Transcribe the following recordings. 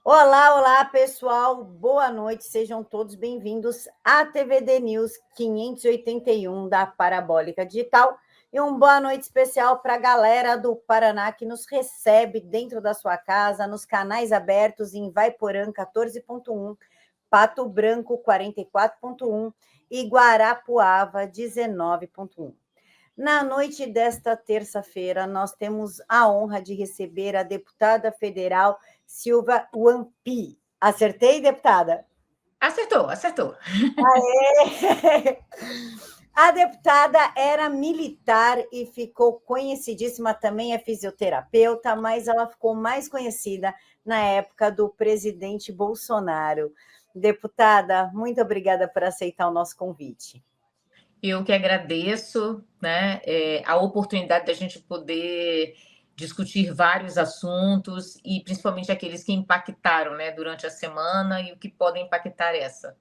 Olá, olá, pessoal. Boa noite. Sejam todos bem-vindos à TVD News 581 da Parabólica Digital. E uma boa noite especial para a galera do Paraná que nos recebe dentro da sua casa, nos canais abertos em Vaiporã 14.1, Pato Branco 44.1 e Guarapuava 19.1. Na noite desta terça-feira, nós temos a honra de receber a deputada federal Silvia Wampi. Acertei, deputada? Acertou, acertou. A deputada era militar e ficou conhecidíssima, também é fisioterapeuta, mas ela ficou mais conhecida na época do presidente Bolsonaro. Deputada, muito obrigada por aceitar o nosso convite. Eu que agradeço, né, a oportunidade da gente poder discutir vários assuntos e principalmente aqueles que impactaram, né, durante a semana e o que podem impactar essa.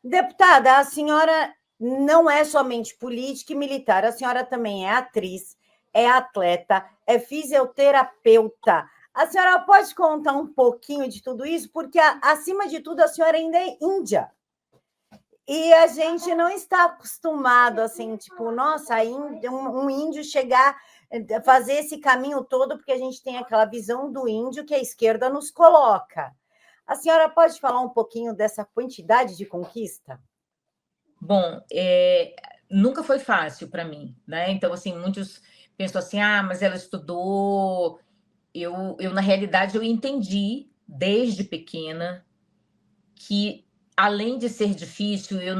Deputada, a senhora não é somente política e militar, a senhora também é atriz, é atleta, é fisioterapeuta. A senhora pode contar um pouquinho de tudo isso? Porque, acima de tudo, a senhora ainda é índia. E a gente não está acostumado, assim, tipo, nossa, um índio chegar, fazer esse caminho todo, porque a gente tem aquela visão do índio que a esquerda nos coloca. A senhora pode falar um pouquinho dessa quantidade de conquista? Bom, nunca foi fácil para mim, né? Então, assim, muitos pensam assim, mas ela estudou. Na realidade, eu entendi desde pequena que, além de ser difícil, eu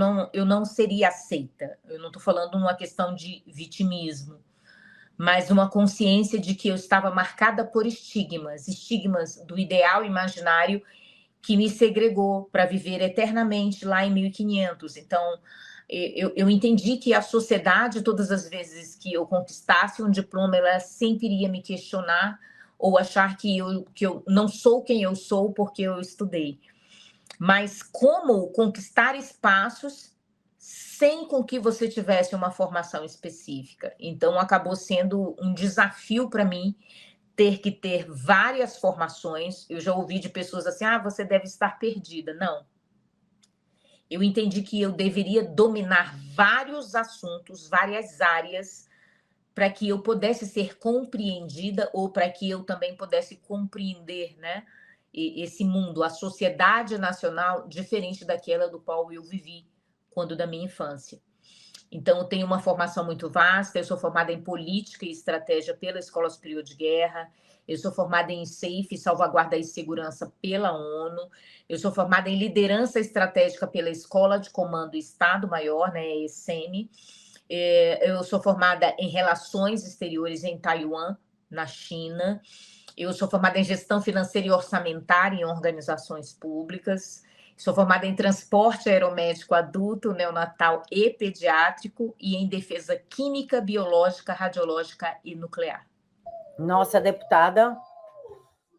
não seria aceita. Eu não estou falando uma questão de vitimismo, mas uma consciência de que eu estava marcada por estigmas do ideal imaginário que me segregou para viver eternamente lá em 1500. Então, eu entendi que a sociedade, todas as vezes que eu conquistasse um diploma, ela sempre iria me questionar ou achar que eu não sou quem eu sou porque eu estudei. Mas como conquistar espaços sem com que você tivesse uma formação específica. Então, acabou sendo um desafio para mim ter que ter várias formações. Eu já ouvi de pessoas assim, você deve estar perdida. Não. Eu entendi que eu deveria dominar vários assuntos, várias áreas, para que eu pudesse ser compreendida ou para que eu também pudesse compreender, né, esse mundo, a sociedade nacional diferente daquela do qual eu vivi quando da minha infância. Então, eu tenho uma formação muito vasta, eu sou formada em política e estratégia pela Escola Superior de Guerra, eu sou formada em SAFE, salvaguarda e segurança pela ONU, eu sou formada em liderança estratégica pela Escola de Comando Estado-Maior, né, ESEME, eu sou formada em relações exteriores em Taiwan, na China, eu sou formada em gestão financeira e orçamentária em organizações públicas, sou formada em transporte aeromédico adulto, neonatal e pediátrico e em defesa química, biológica, radiológica e nuclear. Nossa, deputada,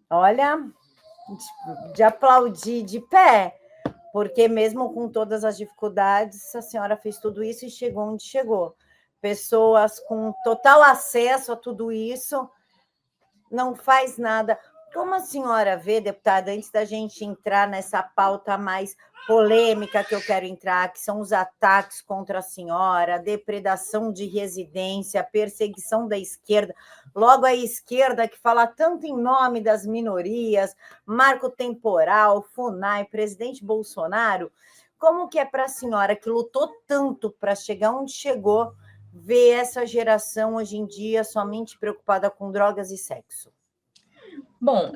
olha, de aplaudir de pé, porque mesmo com todas as dificuldades, a senhora fez tudo isso e chegou onde chegou. Pessoas com total acesso a tudo isso, não faz nada. Como a senhora vê, deputada, antes da gente entrar nessa pauta mais polêmica que eu quero entrar, que são os ataques contra a senhora, depredação de residência, perseguição da esquerda, logo a esquerda que fala tanto em nome das minorias, marco temporal, FUNAI, presidente Bolsonaro, como que é para a senhora que lutou tanto para chegar onde chegou, ver essa geração hoje em dia somente preocupada com drogas e sexo? Bom,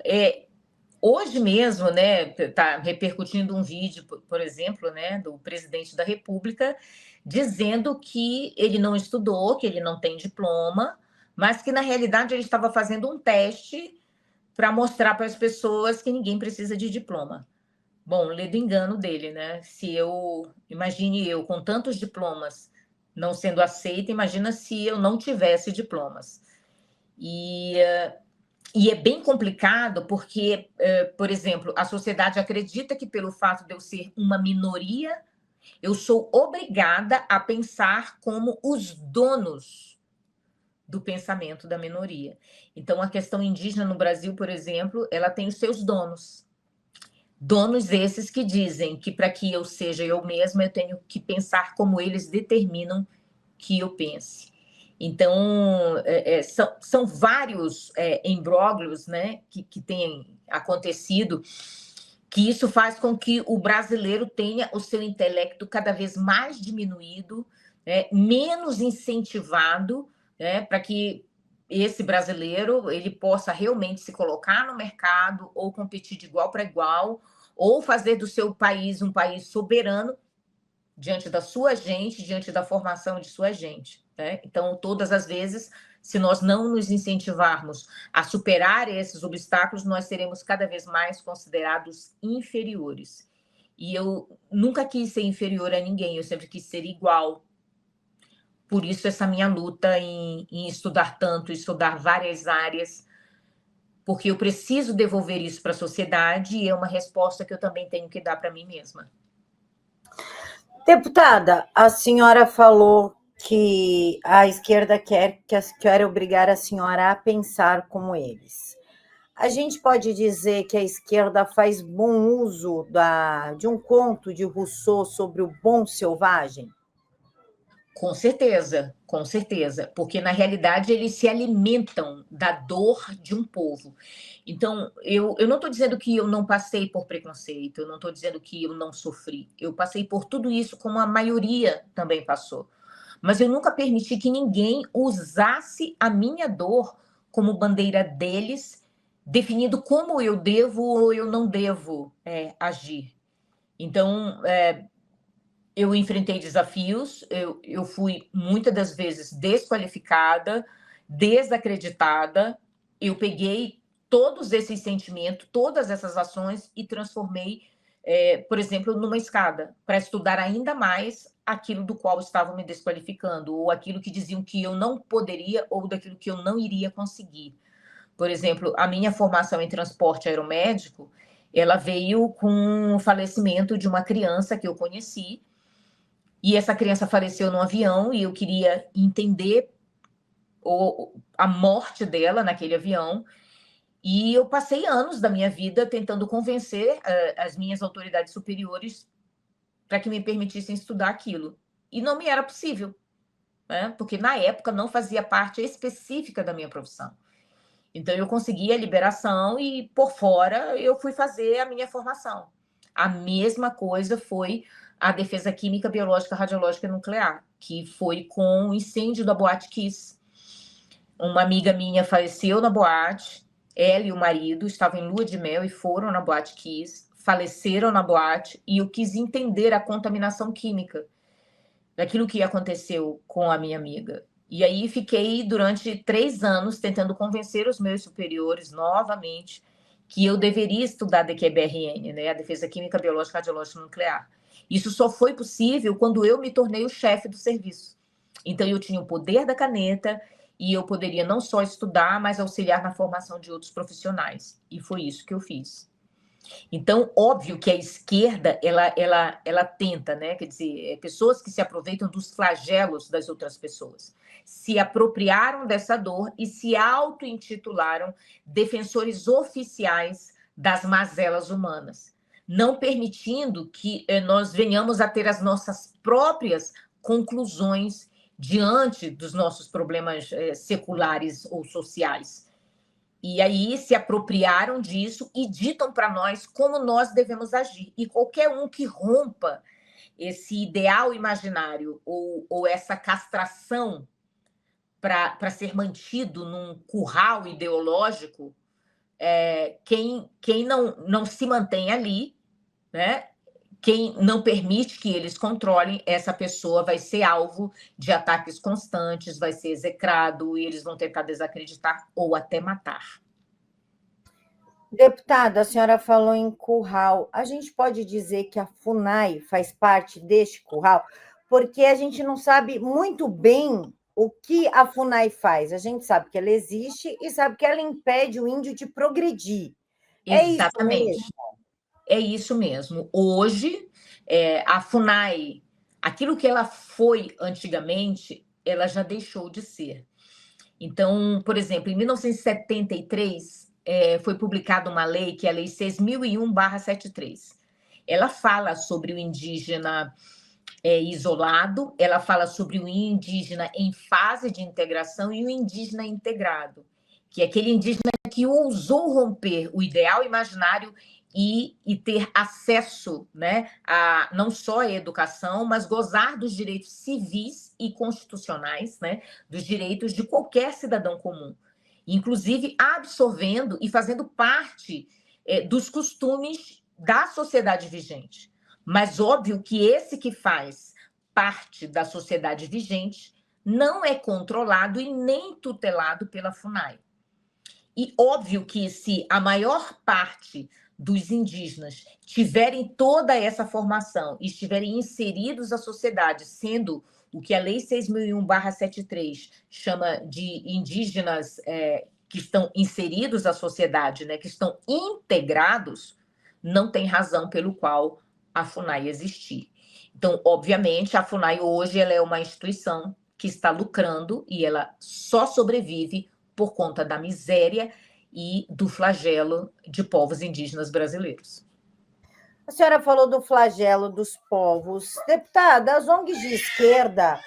hoje mesmo, né, está repercutindo um vídeo, por exemplo, né, do presidente da República, dizendo que ele não estudou, que ele não tem diploma, mas que, na realidade, ele estava fazendo um teste para mostrar para as pessoas que ninguém precisa de diploma. Bom, lê do engano dele, né? Imagine eu com tantos diplomas não sendo aceita, imagina se eu não tivesse diplomas. E é bem complicado porque, por exemplo, a sociedade acredita que pelo fato de eu ser uma minoria, eu sou obrigada a pensar como os donos do pensamento da minoria. Então, a questão indígena no Brasil, por exemplo, ela tem os seus donos. Donos esses que dizem que para que eu seja eu mesma, eu tenho que pensar como eles determinam que eu pense. Então, são vários imbróglios, né, que têm acontecido, que isso faz com que o brasileiro tenha o seu intelecto cada vez mais diminuído, né, menos incentivado, né, para que esse brasileiro ele possa realmente se colocar no mercado ou competir de igual para igual, ou fazer do seu país um país soberano diante da sua gente, diante da formação de sua gente, né? Então, todas as vezes, se nós não nos incentivarmos a superar esses obstáculos, nós seremos cada vez mais considerados inferiores. E eu nunca quis ser inferior a ninguém, eu sempre quis ser igual. Por isso, essa minha luta em estudar tanto, estudar várias áreas, porque eu preciso devolver isso para a sociedade e é uma resposta que eu também tenho que dar para mim mesma. Deputada, a senhora falou que a esquerda quer obrigar a senhora a pensar como eles. A gente pode dizer que a esquerda faz bom uso de um conto de Rousseau sobre o bom selvagem? Com certeza, porque na realidade eles se alimentam da dor de um povo. Então, eu não estou dizendo que eu não passei por preconceito, eu não estou dizendo que eu não sofri. Eu passei por tudo isso como a maioria também passou. Mas eu nunca permiti que ninguém usasse a minha dor como bandeira deles, definindo como eu devo ou eu não devo agir. Então, eu enfrentei desafios, eu fui muitas das vezes desqualificada, desacreditada. Eu peguei todos esses sentimentos, todas essas ações e transformei, por exemplo, numa escada, para estudar ainda mais aquilo do qual estavam me desqualificando, ou aquilo que diziam que eu não poderia, ou daquilo que eu não iria conseguir. Por exemplo, a minha formação em transporte aeromédico, ela veio com o falecimento de uma criança que eu conheci, e essa criança faleceu no avião e eu queria entender a morte dela naquele avião. E eu passei anos da minha vida tentando convencer as minhas autoridades superiores para que me permitissem estudar aquilo. E não me era possível, né? Porque na época não fazia parte específica da minha profissão. Então eu consegui a liberação e por fora eu fui fazer a minha formação. A mesma coisa foi a defesa química, biológica, radiológica e nuclear, que foi com o incêndio da Boate Kiss. Uma amiga minha faleceu na boate, ela e o marido estavam em lua de mel e foram na Boate Kiss, faleceram na boate, e eu quis entender a contaminação química daquilo que aconteceu com a minha amiga. E aí fiquei durante 3 anos tentando convencer os meus superiores novamente que eu deveria estudar DQBRN, né, a defesa química, biológica, radiológica e nuclear. Isso só foi possível quando eu me tornei o chefe do serviço. Então eu tinha o poder da caneta e eu poderia não só estudar, mas auxiliar na formação de outros profissionais. E foi isso que eu fiz. Então, óbvio que a esquerda, ela tenta, né? Quer dizer, pessoas que se aproveitam dos flagelos das outras pessoas, se apropriaram dessa dor e se auto-intitularam defensores oficiais das mazelas humanas, não permitindo que nós venhamos a ter as nossas próprias conclusões diante dos nossos problemas seculares ou sociais. E aí se apropriaram disso e ditam para nós como nós devemos agir. E qualquer um que rompa esse ideal imaginário ou essa castração para ser mantido num curral ideológico, quem não se mantém ali, né? Quem não permite que eles controlem, essa pessoa vai ser alvo de ataques constantes, vai ser execrado e eles vão tentar desacreditar ou até matar. Deputada, a senhora falou em curral. A gente pode dizer que a FUNAI faz parte deste curral? Porque a gente não sabe muito bem o que a FUNAI faz. A gente sabe que ela existe e sabe que ela impede o índio de progredir. É isso Exatamente. mesmo? É isso mesmo. Hoje, a FUNAI, aquilo que ela foi antigamente, ela já deixou de ser. Então, por exemplo, em 1973, foi publicada uma lei, que é a Lei 6.001/73. Ela fala sobre o indígena isolado, ela fala sobre o indígena em fase de integração e o indígena integrado, que é aquele indígena que ousou romper o ideal imaginário e ter acesso, né, a não só a educação, mas gozar dos direitos civis e constitucionais, né, dos direitos de qualquer cidadão comum, inclusive absorvendo e fazendo parte dos costumes da sociedade vigente. Mas óbvio que esse que faz parte da sociedade vigente não é controlado e nem tutelado pela FUNAI. E óbvio que se a maior parte dos indígenas tiverem toda essa formação e estiverem inseridos à sociedade, sendo o que a Lei 6.001/73 chama de indígenas que estão inseridos à sociedade, né, que estão integrados, não tem razão pelo qual a FUNAI existir. Então, obviamente, a FUNAI hoje ela é uma instituição que está lucrando e ela só sobrevive por conta da miséria e do flagelo de povos indígenas brasileiros. A senhora falou do flagelo dos povos. Deputada, as ONGs de esquerda,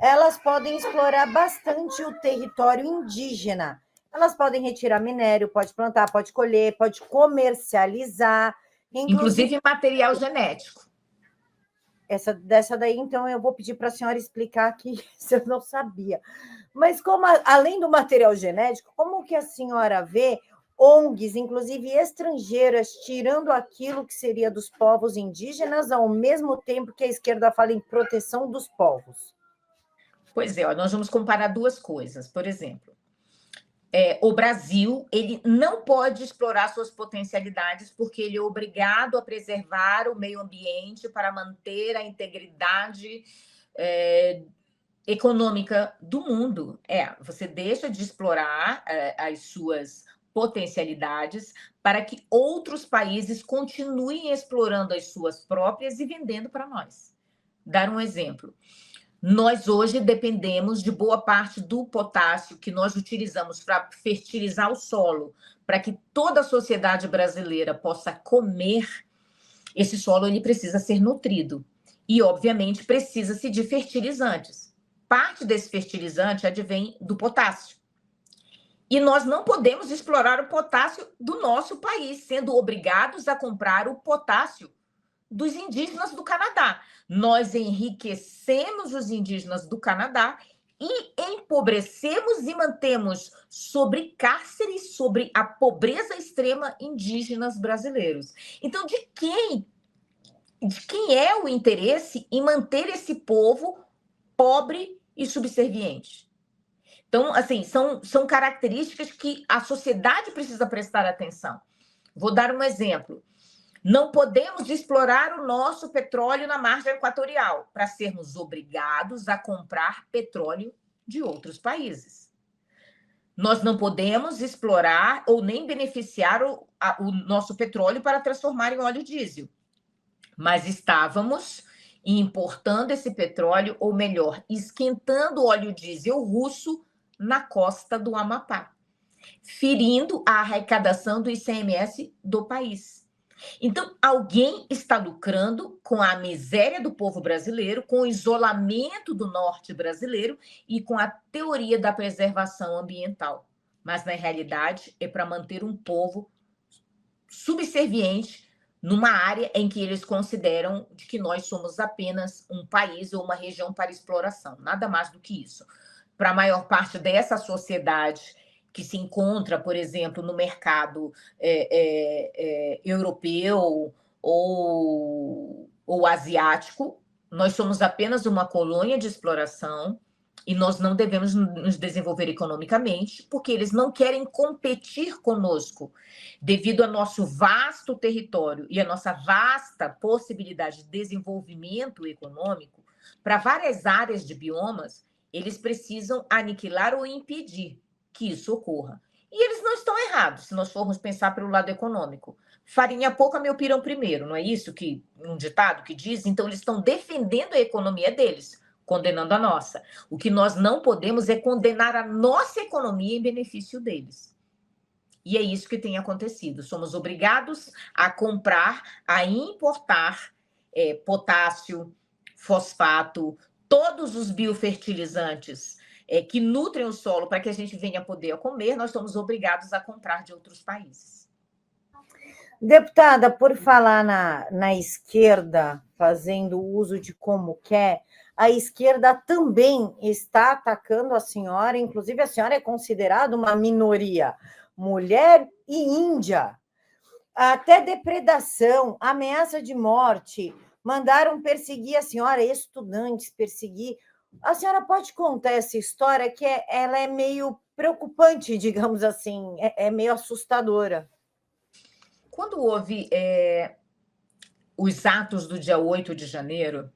elas podem explorar bastante o território indígena. Elas podem retirar minério, pode plantar, pode colher, pode comercializar. Inclusive material genético. Dessa daí, então, eu vou pedir para a senhora explicar aqui, se eu não sabia. Mas além do material genético, como que a senhora vê ONGs, inclusive estrangeiras, tirando aquilo que seria dos povos indígenas, ao mesmo tempo que a esquerda fala em proteção dos povos? Pois é, nós vamos comparar duas coisas. Por exemplo, o Brasil ele não pode explorar suas potencialidades porque ele é obrigado a preservar o meio ambiente para manter a integridade econômica do mundo. Você deixa de explorar as suas potencialidades para que outros países continuem explorando as suas próprias e vendendo para nós. Dar um exemplo. Nós hoje dependemos de boa parte do potássio que nós utilizamos para fertilizar o solo, para que toda a sociedade brasileira possa comer. Esse solo ele precisa ser nutrido e, obviamente, precisa-se de fertilizantes. Parte desse fertilizante advém do potássio. E nós não podemos explorar o potássio do nosso país, sendo obrigados a comprar o potássio dos indígenas do Canadá. Nós enriquecemos os indígenas do Canadá e empobrecemos e mantemos sobre cárcere, sobre a pobreza extrema, indígenas brasileiros. Então, de quem é o interesse em manter esse povo pobre e subserviente? Então, assim, são características que a sociedade precisa prestar atenção. Vou dar um exemplo. Não podemos explorar o nosso petróleo na margem equatorial para sermos obrigados a comprar petróleo de outros países. Nós não podemos explorar ou nem beneficiar o nosso petróleo para transformar em óleo diesel. Mas estávamos importando esse petróleo, ou melhor, esquentando o óleo diesel russo na costa do Amapá, ferindo a arrecadação do ICMS do país. Então, alguém está lucrando com a miséria do povo brasileiro, com o isolamento do norte brasileiro e com a teoria da preservação ambiental. Mas, na realidade, é para manter um povo subserviente numa área em que eles consideram de que nós somos apenas um país ou uma região para exploração. Nada mais do que isso. Para a maior parte dessa sociedade que se encontra, por exemplo, no mercado europeu ou asiático, nós somos apenas uma colônia de exploração e nós não devemos nos desenvolver economicamente porque eles não querem competir conosco devido ao nosso vasto território e a nossa vasta possibilidade de desenvolvimento econômico. Para várias áreas de biomas, eles precisam aniquilar ou impedir que isso ocorra. E eles não estão errados, se nós formos pensar pelo lado econômico. Farinha pouca, meu pirão primeiro, não é isso que um ditado que diz? Então, eles estão defendendo a economia deles, condenando a nossa. O que nós não podemos é condenar a nossa economia em benefício deles. E é isso que tem acontecido. Somos obrigados a comprar, a importar potássio, fosfato, todos os biofertilizantes que nutrem o solo para que a gente venha poder comer, nós somos obrigados a comprar de outros países. Deputada, por falar na esquerda, fazendo uso de como quer, a esquerda também está atacando a senhora, inclusive a senhora é considerada uma minoria, mulher e índia. Até depredação, ameaça de morte, mandaram perseguir a senhora, estudantes, perseguir. A senhora pode contar essa história que ela é meio preocupante, digamos assim, é meio assustadora. Quando houve os atos do dia 8 de janeiro,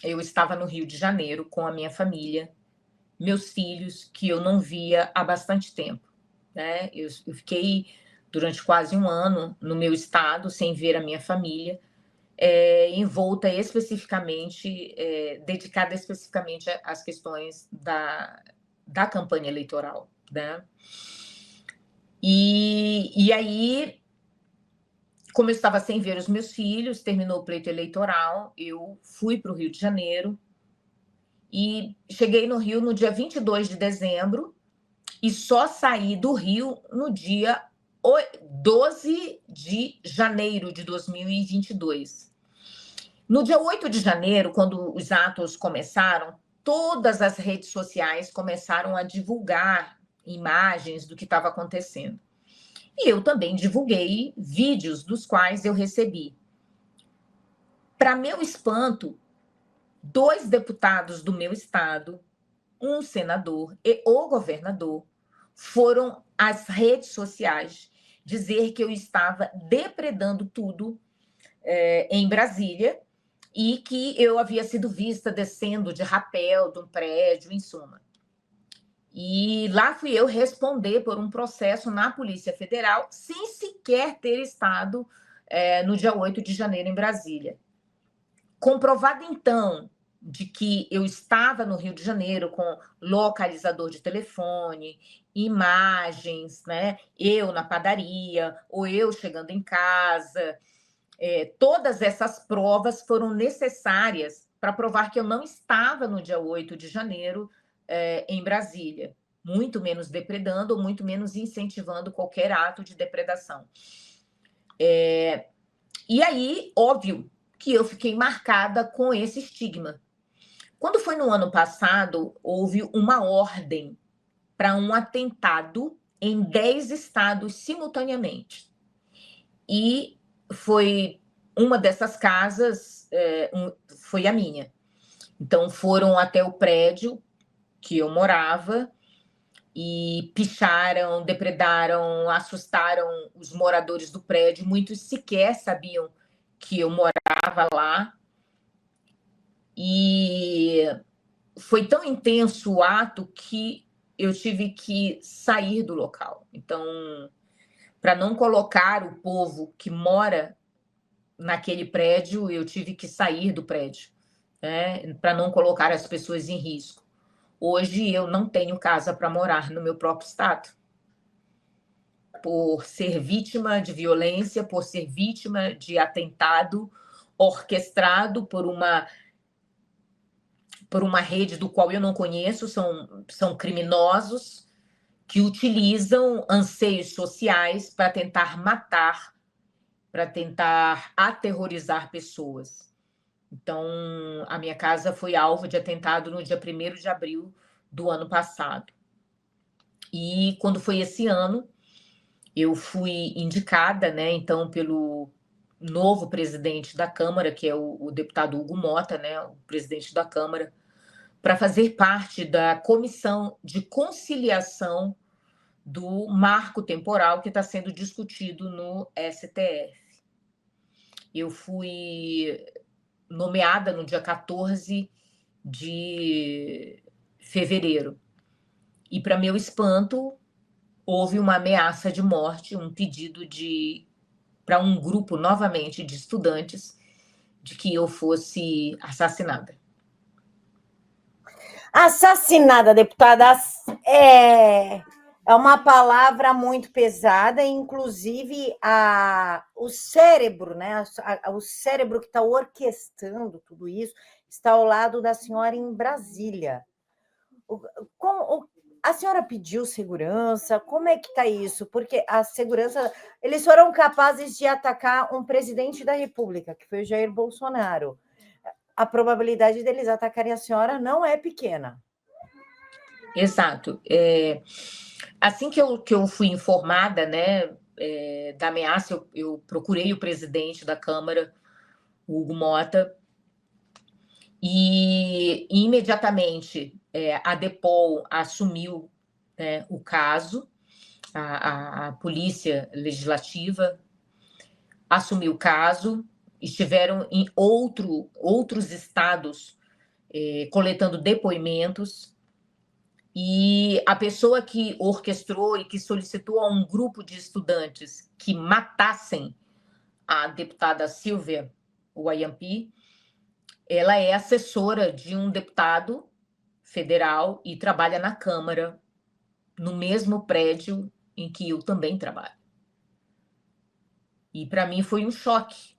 eu estava no Rio de Janeiro com a minha família, meus filhos, que eu não via há bastante tempo, né? Eu fiquei durante quase um ano no meu estado, sem ver a minha família, envolta especificamente, dedicada especificamente às questões da campanha eleitoral, né? E aí, como eu estava sem ver os meus filhos, terminou o pleito eleitoral, eu fui para o Rio de Janeiro e cheguei no Rio no dia 22 de dezembro e só saí do Rio no dia 12 de janeiro de 2022. No dia 8 de janeiro, quando os atos começaram, todas as redes sociais começaram a divulgar imagens do que estava acontecendo. E eu também divulguei vídeos dos quais eu recebi. Para meu espanto, 2 deputados do meu estado, um senador e o governador, foram às redes sociais dizer que eu estava depredando tudo em Brasília e que eu havia sido vista descendo de rapel de um prédio, em suma. E lá fui eu responder por um processo na Polícia Federal, sem sequer ter estado no dia 8 de janeiro em Brasília. Comprovado, então, de que eu estava no Rio de Janeiro com localizador de telefone, imagens, né? Eu na padaria, ou eu chegando em casa. Todas essas provas foram necessárias para provar que eu não estava no dia 8 de janeiro em Brasília, muito menos depredando ou muito menos incentivando qualquer ato de depredação. E aí, óbvio que eu fiquei marcada com esse estigma. Quando foi no ano passado, houve uma ordem para um atentado em 10 estados simultaneamente. E foi uma dessas casas, foi a minha. Então, foram até o prédio que eu morava e picharam, depredaram, assustaram os moradores do prédio. Muitos sequer sabiam que eu morava lá. E foi tão intenso o ato que eu tive que sair do local. Então, para não colocar o povo que mora naquele prédio, eu tive que sair do prédio, né? Para não colocar as pessoas em risco. Hoje eu não tenho casa para morar no meu próprio estado, por ser vítima de violência, por ser vítima de atentado orquestrado por uma rede do qual eu não conheço, são criminosos que utilizam anseios sociais para tentar matar, para tentar aterrorizar pessoas. Então, a minha casa foi alvo de atentado no dia 1º de abril do ano passado. E quando foi esse ano, eu fui indicada, né, então, pelo novo presidente da Câmara, que é o deputado Hugo Mota, né, o presidente da Câmara, para fazer parte da comissão de conciliação do marco temporal que está sendo discutido no STF. Eu fui nomeada no dia 14 de fevereiro. E, para meu espanto, houve uma ameaça de morte, um pedido para um grupo, novamente, de estudantes, de que eu fosse assassinada. Assassinada, deputada, É uma palavra muito pesada, inclusive o cérebro, né? O cérebro que está orquestrando tudo isso está ao lado da senhora em Brasília. Como a senhora pediu segurança? Como é que está isso? Porque a segurança, eles foram capazes de atacar um presidente da República, que foi o Jair Bolsonaro. A probabilidade deles atacarem a senhora não é pequena. Exato. Assim que eu fui informada, né, da ameaça, eu procurei o presidente da Câmara, o Hugo Mota, e imediatamente a DEPOL assumiu, né, o caso, a Polícia Legislativa assumiu o caso, estiveram em outros estados coletando depoimentos, e a pessoa que orquestrou e que solicitou a um grupo de estudantes que matassem a deputada Silvia Wayampi, ela é assessora de um deputado federal e trabalha na Câmara, no mesmo prédio em que eu também trabalho. E para mim foi um choque,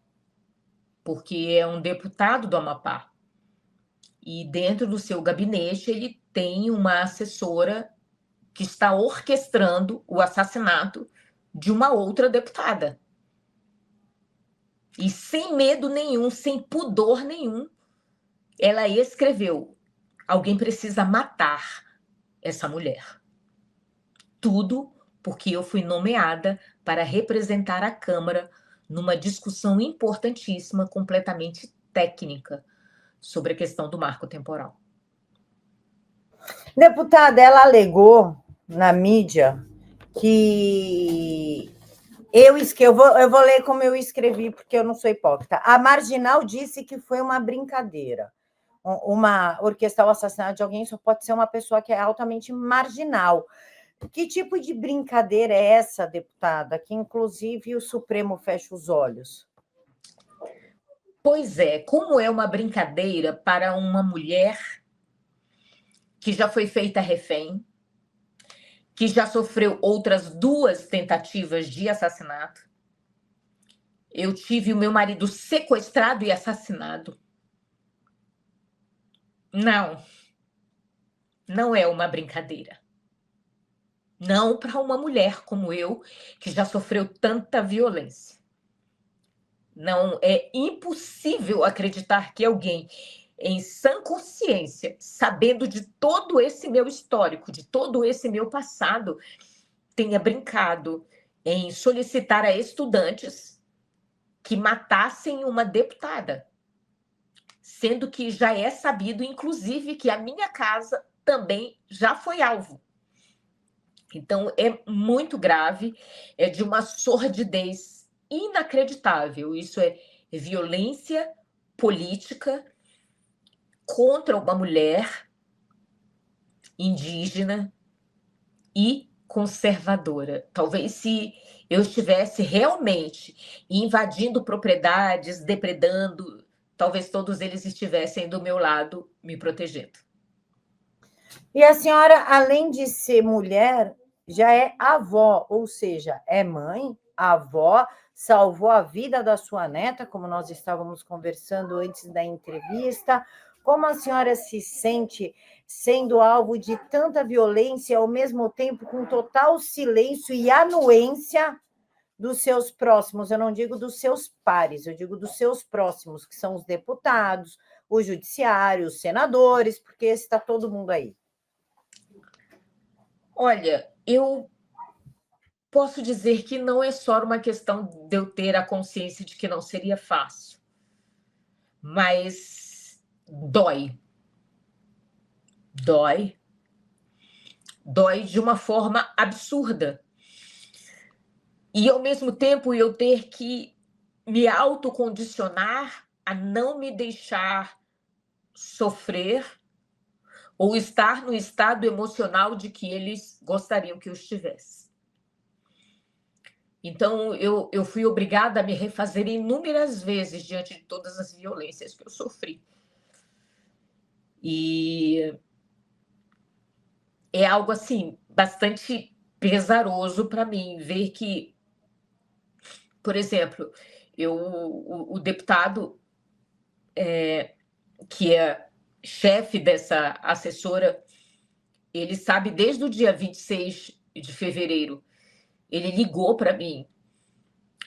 porque é um deputado do Amapá. E dentro do seu gabinete ele tem uma assessora que está orquestrando o assassinato de uma outra deputada. E sem medo nenhum, sem pudor nenhum, ela escreveu: alguém precisa matar essa mulher. Tudo porque eu fui nomeada para representar a Câmara numa discussão importantíssima, completamente técnica, sobre a questão do marco temporal. Deputada, ela alegou na mídia que eu vou ler como eu escrevi, porque eu não sou hipócrita. A Marginal disse que foi uma brincadeira. Orquestrar o assassinato de alguém só pode ser uma pessoa que é altamente marginal. Que tipo de brincadeira é essa, deputada, que inclusive o Supremo fecha os olhos? Pois é, como é uma brincadeira para uma mulher que já foi feita refém, que já sofreu outras 2 tentativas de assassinato. Eu tive o meu marido sequestrado e assassinado. Não é uma brincadeira. Não para uma mulher como eu, que já sofreu tanta violência. Não é impossível acreditar que alguém em sã consciência, sabendo de todo esse meu histórico, de todo esse meu passado, tenha brincado em solicitar a estudantes que matassem uma deputada, sendo que já é sabido, inclusive, que a minha casa também já foi alvo. Então, é muito grave, é de uma sordidez inacreditável. Isso é violência política contra uma mulher indígena e conservadora. Talvez se eu estivesse realmente invadindo propriedades, depredando, talvez todos eles estivessem do meu lado me protegendo. E a senhora, além de ser mulher, já é avó, ou seja, é mãe, avó, salvou a vida da sua neta, como nós estávamos conversando antes da entrevista. Como a senhora se sente sendo alvo de tanta violência, ao mesmo tempo com total silêncio e anuência dos seus próximos? Eu não digo dos seus pares, eu digo dos seus próximos, que são os deputados, o judiciário, os senadores, porque está todo mundo aí. Olha, eu posso dizer que não é só uma questão de eu ter a consciência de que não seria fácil, mas dói. Dói de uma forma absurda. E, ao mesmo tempo, eu ter que me autocondicionar a não me deixar sofrer ou estar no estado emocional de que eles gostariam que eu estivesse. Então, eu fui obrigada a me refazer inúmeras vezes diante de todas as violências que eu sofri. E é algo, assim, bastante pesaroso para mim ver que, por exemplo, o deputado que é chefe dessa assessora, ele sabe desde o dia 26 de fevereiro, ele ligou para mim,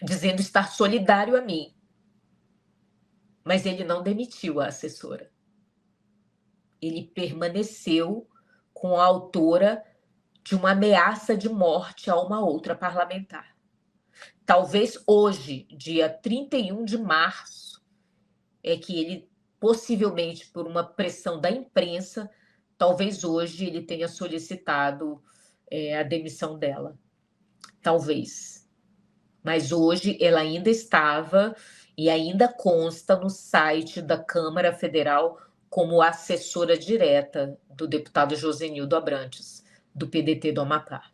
dizendo estar solidário a mim, mas ele não demitiu a assessora. Ele permaneceu com a autora de uma ameaça de morte a uma outra parlamentar. Talvez hoje, dia 31 de março, é que ele, possivelmente por uma pressão da imprensa, talvez hoje ele tenha solicitado a demissão dela. Talvez. Mas hoje ela ainda estava e ainda consta no site da Câmara Federal como assessora direta do deputado Josenildo Abrantes, do PDT do Amapá.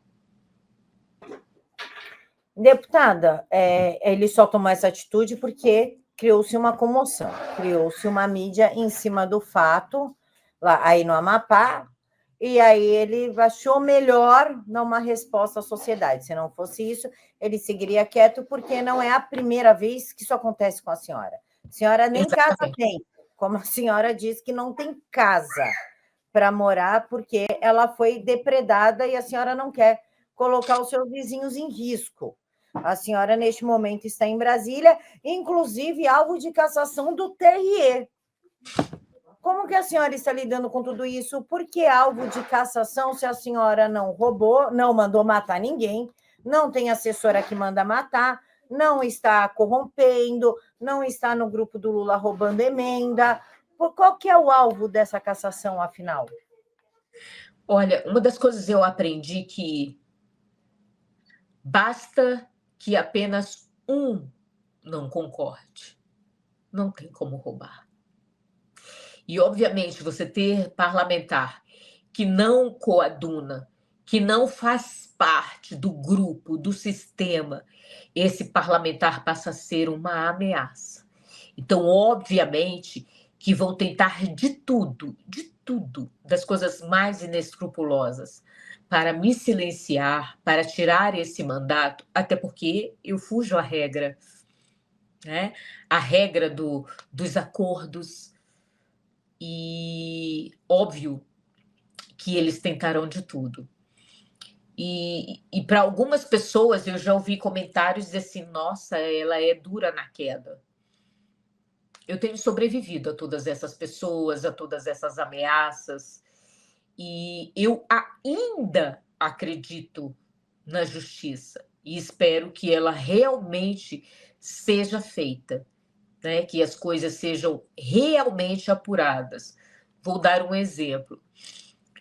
Deputada, ele só tomou essa atitude porque criou-se uma comoção, criou-se uma mídia em cima do fato, lá aí no Amapá, e aí ele achou melhor dar uma resposta à sociedade. Se não fosse isso, ele seguiria quieto, porque não é a primeira vez que isso acontece com a senhora. A senhora nem Exatamente. casa tem, como a senhora diz que não tem casa para morar, porque ela foi depredada e a senhora não quer colocar os seus vizinhos em risco. A senhora, neste momento, está em Brasília, inclusive alvo de cassação do TRE. Como que a senhora está lidando com tudo isso? Por que alvo de cassação se a senhora não roubou, não mandou matar ninguém, não tem assessora que manda matar, não está corrompendo, não está no grupo do Lula roubando emenda? Qual que é o alvo dessa cassação, afinal? Olha, uma das coisas eu aprendi que basta que apenas um não concorde. Não tem como roubar. E, obviamente, você ter parlamentar que não coaduna, que não faz parte do grupo, do sistema, esse parlamentar passa a ser uma ameaça. Então, obviamente, que vão tentar de tudo, das coisas mais inescrupulosas, para me silenciar, para tirar esse mandato, até porque eu fujo à regra, né? A regra dos acordos. E óbvio que eles tentarão de tudo. E para algumas pessoas, eu já ouvi comentários dizer assim, nossa, ela é dura na queda. Eu tenho sobrevivido a todas essas pessoas, a todas essas ameaças, e eu ainda acredito na justiça e espero que ela realmente seja feita, né? Que as coisas sejam realmente apuradas. Vou dar um exemplo.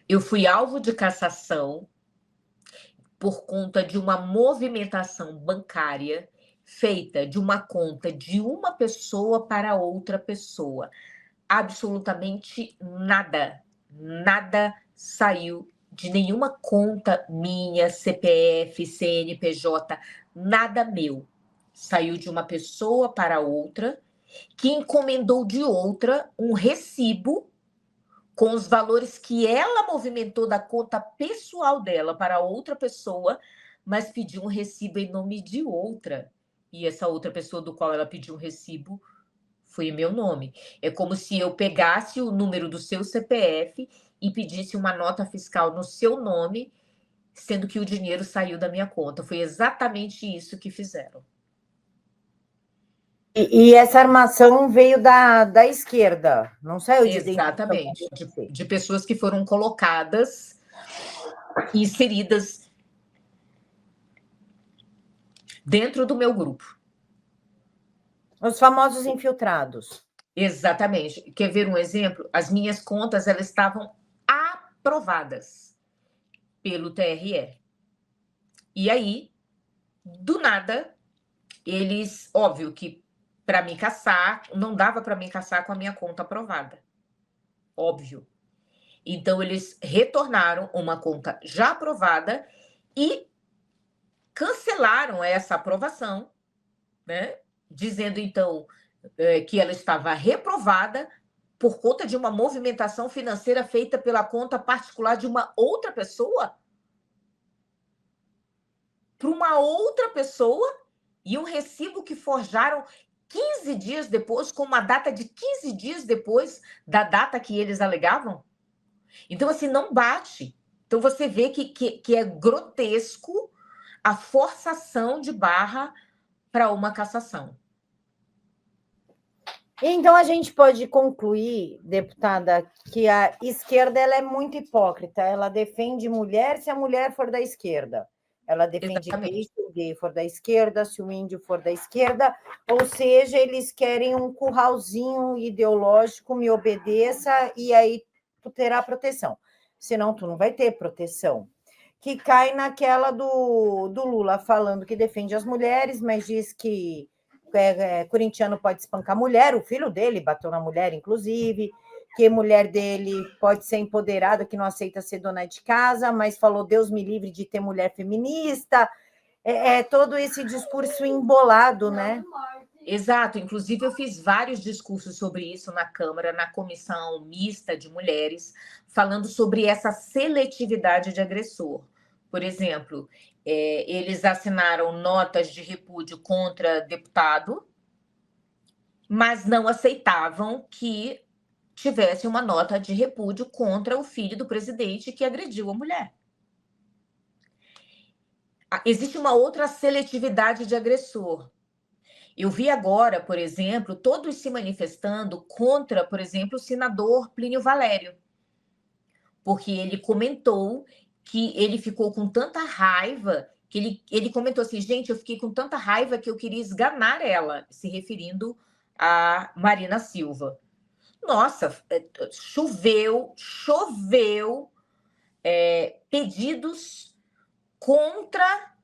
Eu fui alvo de cassação por conta de uma movimentação bancária feita de uma conta de uma pessoa para outra pessoa. Absolutamente nada saiu de nenhuma conta minha, CPF, CNPJ, nada meu. Saiu de uma pessoa para outra, que encomendou de outra um recibo com os valores que ela movimentou da conta pessoal dela para outra pessoa, mas pediu um recibo em nome de outra. E essa outra pessoa do qual ela pediu um recibo foi meu nome. É como se eu pegasse o número do seu CPF e pedisse uma nota fiscal no seu nome, sendo que o dinheiro saiu da minha conta. Foi exatamente isso que fizeram. E essa armação veio da esquerda, não saiu de dentro. Exatamente, de pessoas que foram colocadas, inseridas dentro do meu grupo. Os famosos infiltrados. Exatamente. Quer ver um exemplo? As minhas contas, elas estavam aprovadas pelo TRE. E aí, do nada, eles, óbvio que para me caçar, não dava para me caçar com a minha conta aprovada. Óbvio. Então, eles retornaram uma conta já aprovada e cancelaram essa aprovação, né? Dizendo, então, que ela estava reprovada por conta de uma movimentação financeira feita pela conta particular de uma outra pessoa. para uma outra pessoa e um recibo que forjaram 15 dias depois, com uma data de 15 dias depois da data que eles alegavam. Então, assim, não bate. Então, você vê que é grotesco a forçação de barra para uma cassação. Então, a gente pode concluir, deputada, que a esquerda ela é muito hipócrita. Ela defende mulher se a mulher for da esquerda. Ela defende gay Exatamente. se o gay for da esquerda, se o índio for da esquerda. Ou seja, eles querem um curralzinho ideológico, me obedeça, e aí tu terá proteção. Senão, tu não vai ter proteção. Que cai naquela do Lula falando que defende as mulheres, mas diz que corintiano pode espancar mulher, o filho dele bateu na mulher, inclusive, que a mulher dele pode ser empoderada, que não aceita ser dona de casa, mas falou, Deus me livre de ter mulher feminista. Todo esse discurso embolado, né? Exato, inclusive eu fiz vários discursos sobre isso na Câmara, na comissão mista de mulheres, falando sobre essa seletividade de agressor. Por exemplo, eles assinaram notas de repúdio contra deputado, mas não aceitavam que tivesse uma nota de repúdio contra o filho do presidente que agrediu a mulher. Existe uma outra seletividade de agressor. Eu vi agora, por exemplo, todos se manifestando contra, por exemplo, o senador Plínio Valério, porque ele comentou que ele ficou com tanta raiva, que ele comentou assim, gente, eu fiquei com tanta raiva que eu queria esganar ela, se referindo a Marina Silva. Nossa, choveu pedidos contra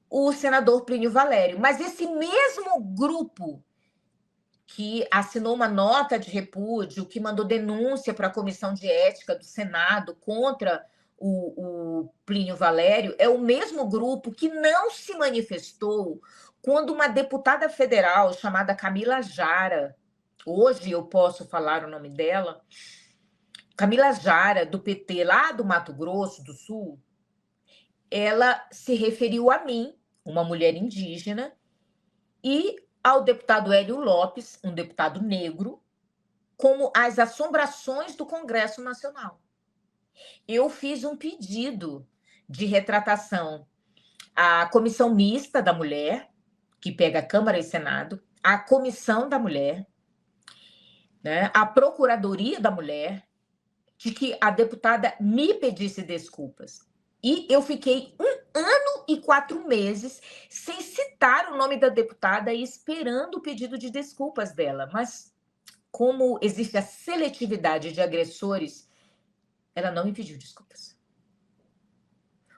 o senador Plínio Valério. Mas esse mesmo grupo que assinou uma nota de repúdio, que mandou denúncia para a Comissão de Ética do Senado contra o Plínio Valério, é o mesmo grupo que não se manifestou quando uma deputada federal chamada Camila Jara, hoje eu posso falar o nome dela, Camila Jara, do PT, lá do Mato Grosso do Sul, ela se referiu a mim, uma mulher indígena, e ao deputado Hélio Lopes, um deputado negro, como as assombrações do Congresso Nacional. Eu fiz um pedido de retratação à Comissão Mista da Mulher, que pega Câmara e Senado, à Comissão da Mulher, né, à Procuradoria da Mulher, de que a deputada me pedisse desculpas. E eu fiquei 1 ano e 4 meses sem citar o nome da deputada e esperando o pedido de desculpas dela. Mas, como existe a seletividade de agressores, ela não me pediu desculpas.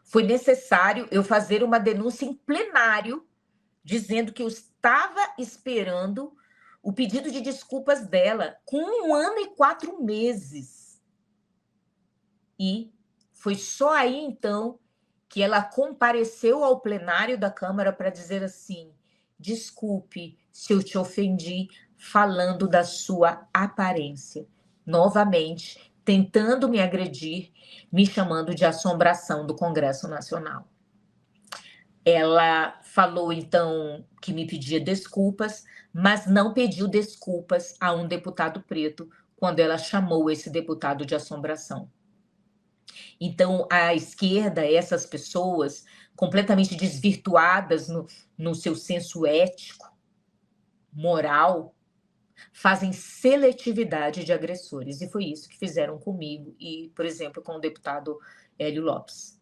Foi necessário eu fazer uma denúncia em plenário, dizendo que eu estava esperando o pedido de desculpas dela com 1 ano e 4 meses. E foi só aí, então, que ela compareceu ao plenário da Câmara para dizer assim, desculpe se eu te ofendi falando da sua aparência. Novamente, tentando me agredir, me chamando de assombração do Congresso Nacional. Ela falou, então, que me pedia desculpas, mas não pediu desculpas a um deputado preto quando ela chamou esse deputado de assombração. Então, a esquerda, essas pessoas completamente desvirtuadas no seu senso ético, moral, fazem seletividade de agressores. E foi isso que fizeram comigo e, por exemplo, com o deputado Hélio Lopes.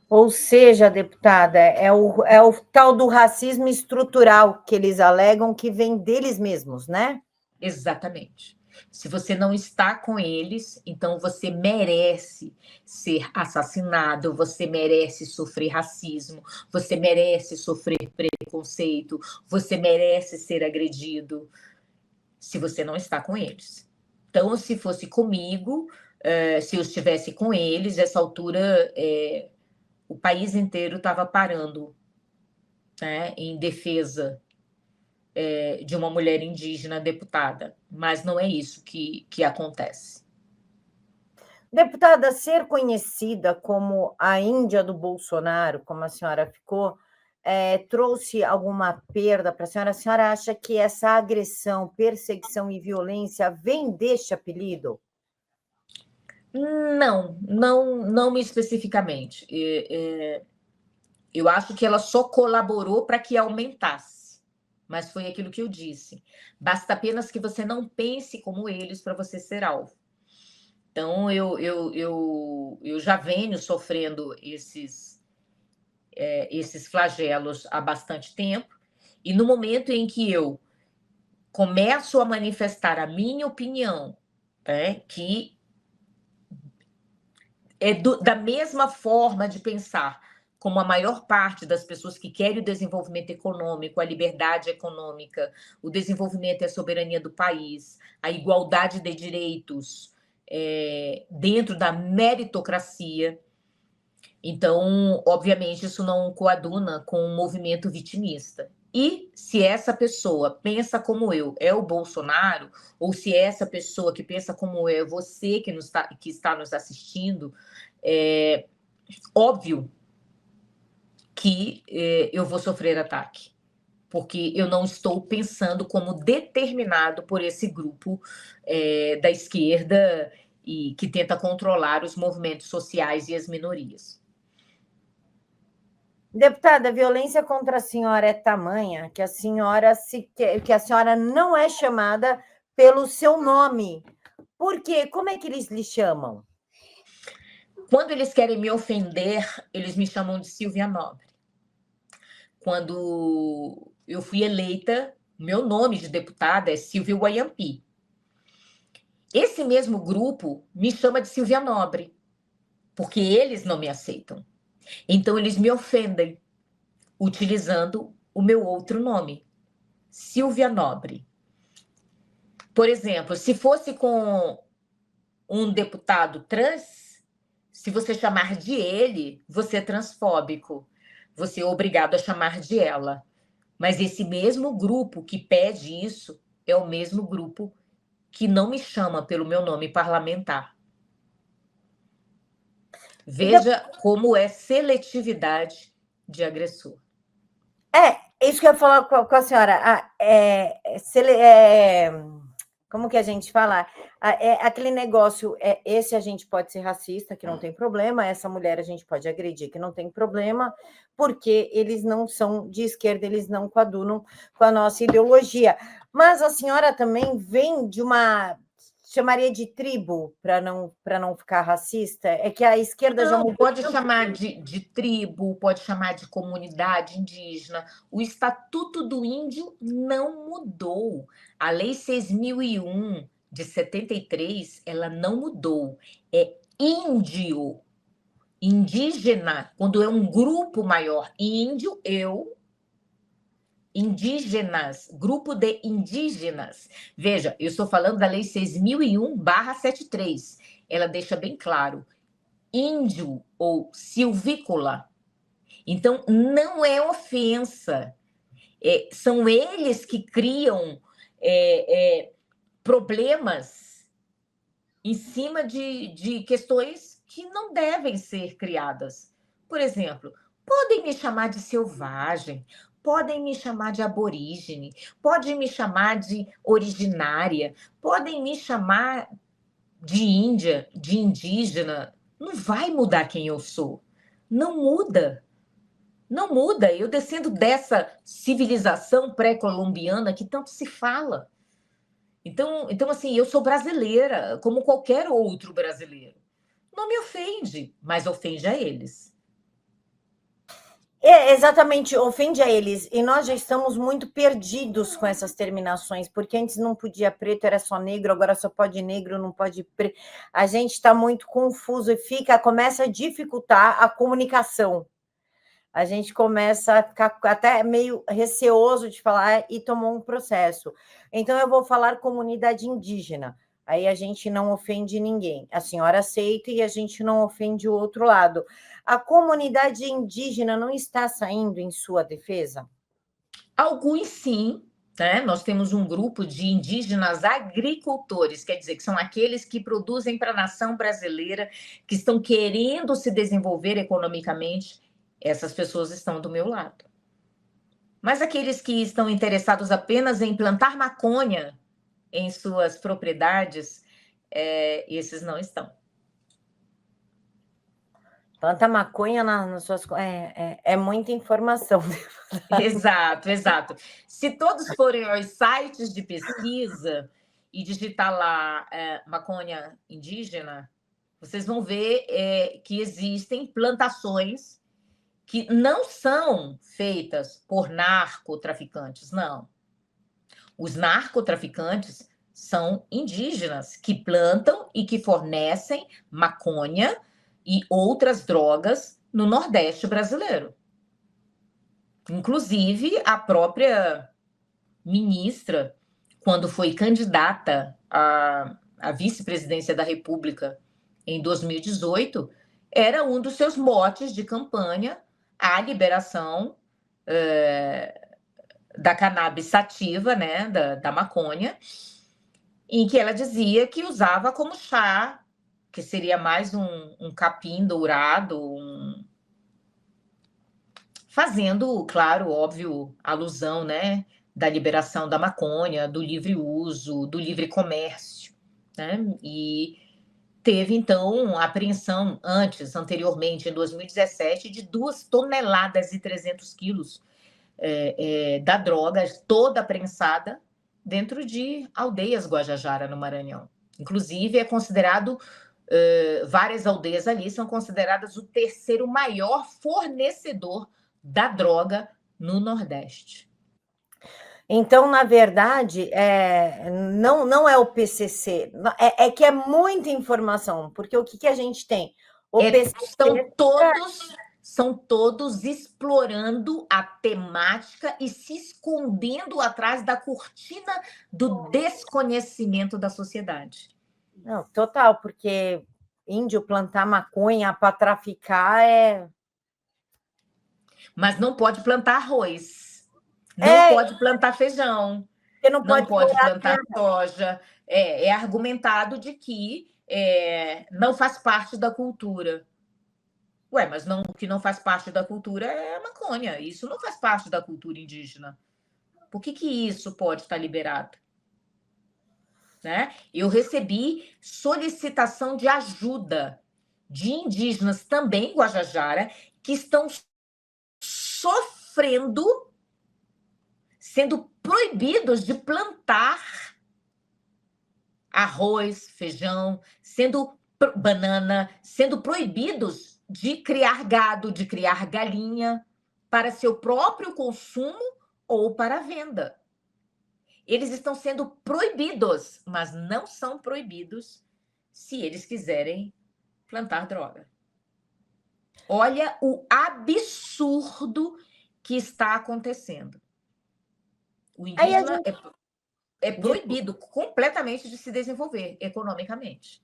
Ou seja, deputada, é o tal do racismo estrutural que eles alegam que vem deles mesmos, né? Exatamente. Se você não está com eles, então você merece ser assassinado, você merece sofrer racismo, você merece sofrer preconceito, você merece ser agredido, se você não está com eles. Então, se fosse comigo, se eu estivesse com eles, nessa altura, o país inteiro estava parando, né, em defesa de uma mulher indígena deputada, mas não é isso que acontece. Deputada, ser conhecida como a Índia do Bolsonaro, como a senhora ficou, trouxe alguma perda para a senhora? A senhora acha que essa agressão, perseguição e violência vem deste apelido? Não me especificamente. Eu acho que ela só colaborou para que aumentasse, mas foi aquilo que eu disse. Basta apenas que você não pense como eles para você ser alvo. Então, eu já venho sofrendo esses flagelos há bastante tempo, e no momento em que eu começo a manifestar a minha opinião, né, que é da mesma forma de pensar como a maior parte das pessoas que querem o desenvolvimento econômico, a liberdade econômica, o desenvolvimento e a soberania do país, a igualdade de direitos dentro da meritocracia. Então, obviamente, isso não coaduna com um movimento vitimista. E se essa pessoa pensa como eu, é o Bolsonaro, ou se essa pessoa que pensa como eu, é você que está nos assistindo, é óbvio que eu vou sofrer ataque, porque eu não estou pensando como determinado por esse grupo da esquerda e que tenta controlar os movimentos sociais e as minorias. Deputada, a violência contra a senhora é tamanha que a senhora não é chamada pelo seu nome. Por quê? Como é que eles lhe chamam? Quando eles querem me ofender, eles me chamam de Silvia Nobre. Quando eu fui eleita, meu nome de deputada é Silvia Wayampi. Esse mesmo grupo me chama de Silvia Nobre, porque eles não me aceitam. Então, eles me ofendem, utilizando o meu outro nome, Silvia Nobre. Por exemplo, se fosse com um deputado trans, se você chamar de ele, você é transfóbico. Você é obrigado a chamar de ela. Mas esse mesmo grupo que pede isso é o mesmo grupo que não me chama pelo meu nome parlamentar. Veja como é seletividade de agressor. Isso que eu ia falar com a senhora. Como que a gente fala? Aquele negócio, esse a gente pode ser racista, que não tem problema, essa mulher a gente pode agredir, que não tem problema, porque eles não são de esquerda, eles não coadunam com a nossa ideologia. Mas a senhora também vem de uma... Chamaria de tribo, para não ficar racista? É que a esquerda já Não, mudou. pode chamar de tribo, pode chamar de comunidade indígena. O Estatuto do Índio não mudou. A Lei 6.001 de 73, ela não mudou. É índio, indígena, quando é um grupo maior. Índio, eu, indígenas, grupo de indígenas. Veja, eu estou falando da Lei 6.001/73. Ela deixa bem claro, índio ou silvícola. Então, não é ofensa. São eles que criam problemas em cima de questões que não devem ser criadas. Por exemplo, podem me chamar de selvagem, podem me chamar de aborígene, podem me chamar de originária, podem me chamar de índia, de indígena. Não vai mudar quem eu sou. Não muda. Não muda. Eu descendo dessa civilização pré-colombiana que tanto se fala. Então, assim, eu sou brasileira, como qualquer outro brasileiro. Não me ofende, mas ofende a eles. Exatamente, ofende a eles. E nós já estamos muito perdidos com essas terminações, porque antes não podia preto, era só negro, agora só pode negro, não pode preto. A gente está muito confuso e começa a dificultar a comunicação. A gente começa a ficar até meio receoso de falar e tomou um processo. Então, eu vou falar comunidade indígena. Aí a gente não ofende ninguém. A senhora aceita e a gente não ofende o outro lado. A comunidade indígena não está saindo em sua defesa? Alguns sim, né? Nós temos um grupo de indígenas agricultores, quer dizer, que são aqueles que produzem para a nação brasileira, que estão querendo se desenvolver economicamente. Essas pessoas estão do meu lado. Mas aqueles que estão interessados apenas em plantar maconha em suas propriedades, esses não estão. Planta maconha nas suas... É muita informação. Exato, exato. Se todos forem aos sites de pesquisa e digitar lá maconha indígena, vocês vão ver que existem plantações que não são feitas por narcotraficantes, não. Os narcotraficantes são indígenas que plantam e que fornecem maconha e outras drogas no Nordeste brasileiro. Inclusive, a própria ministra, quando foi candidata à vice-presidência da República em 2018, era um dos seus motes de campanha a liberação da cannabis sativa, né, da maconha, em que ela dizia que usava como chá, que seria mais um capim dourado, fazendo, claro, óbvio, alusão, né, da liberação da maconha, do livre uso, do livre comércio, né? E teve, então, a apreensão anteriormente, em 2017, de 2 toneladas e 300 quilos da droga, toda prensada, dentro de aldeias Guajajara, no Maranhão. Inclusive, é considerado, várias aldeias ali são consideradas o 3º maior fornecedor da droga no Nordeste. Então, na verdade, não é o PCC, é que é muita informação, porque o que a gente tem? O PCC... São todos explorando a temática e se escondendo atrás da cortina do desconhecimento da sociedade. Não, total, porque índio plantar maconha para traficar Mas não pode plantar arroz, não pode plantar feijão, não pode plantar soja. É argumentado de que não faz parte da cultura. Ué, mas o que não faz parte da cultura é a maconha. Isso não faz parte da cultura indígena. Por que isso pode estar liberado? Né? Eu recebi solicitação de ajuda de indígenas também Guajajara que estão sofrendo, sendo proibidos de plantar arroz, feijão, banana, sendo proibidos de criar gado, de criar galinha para seu próprio consumo ou para venda. Eles estão sendo proibidos, mas não são proibidos se eles quiserem plantar droga. Olha o absurdo que está acontecendo. O indígena é proibido completamente de se desenvolver economicamente.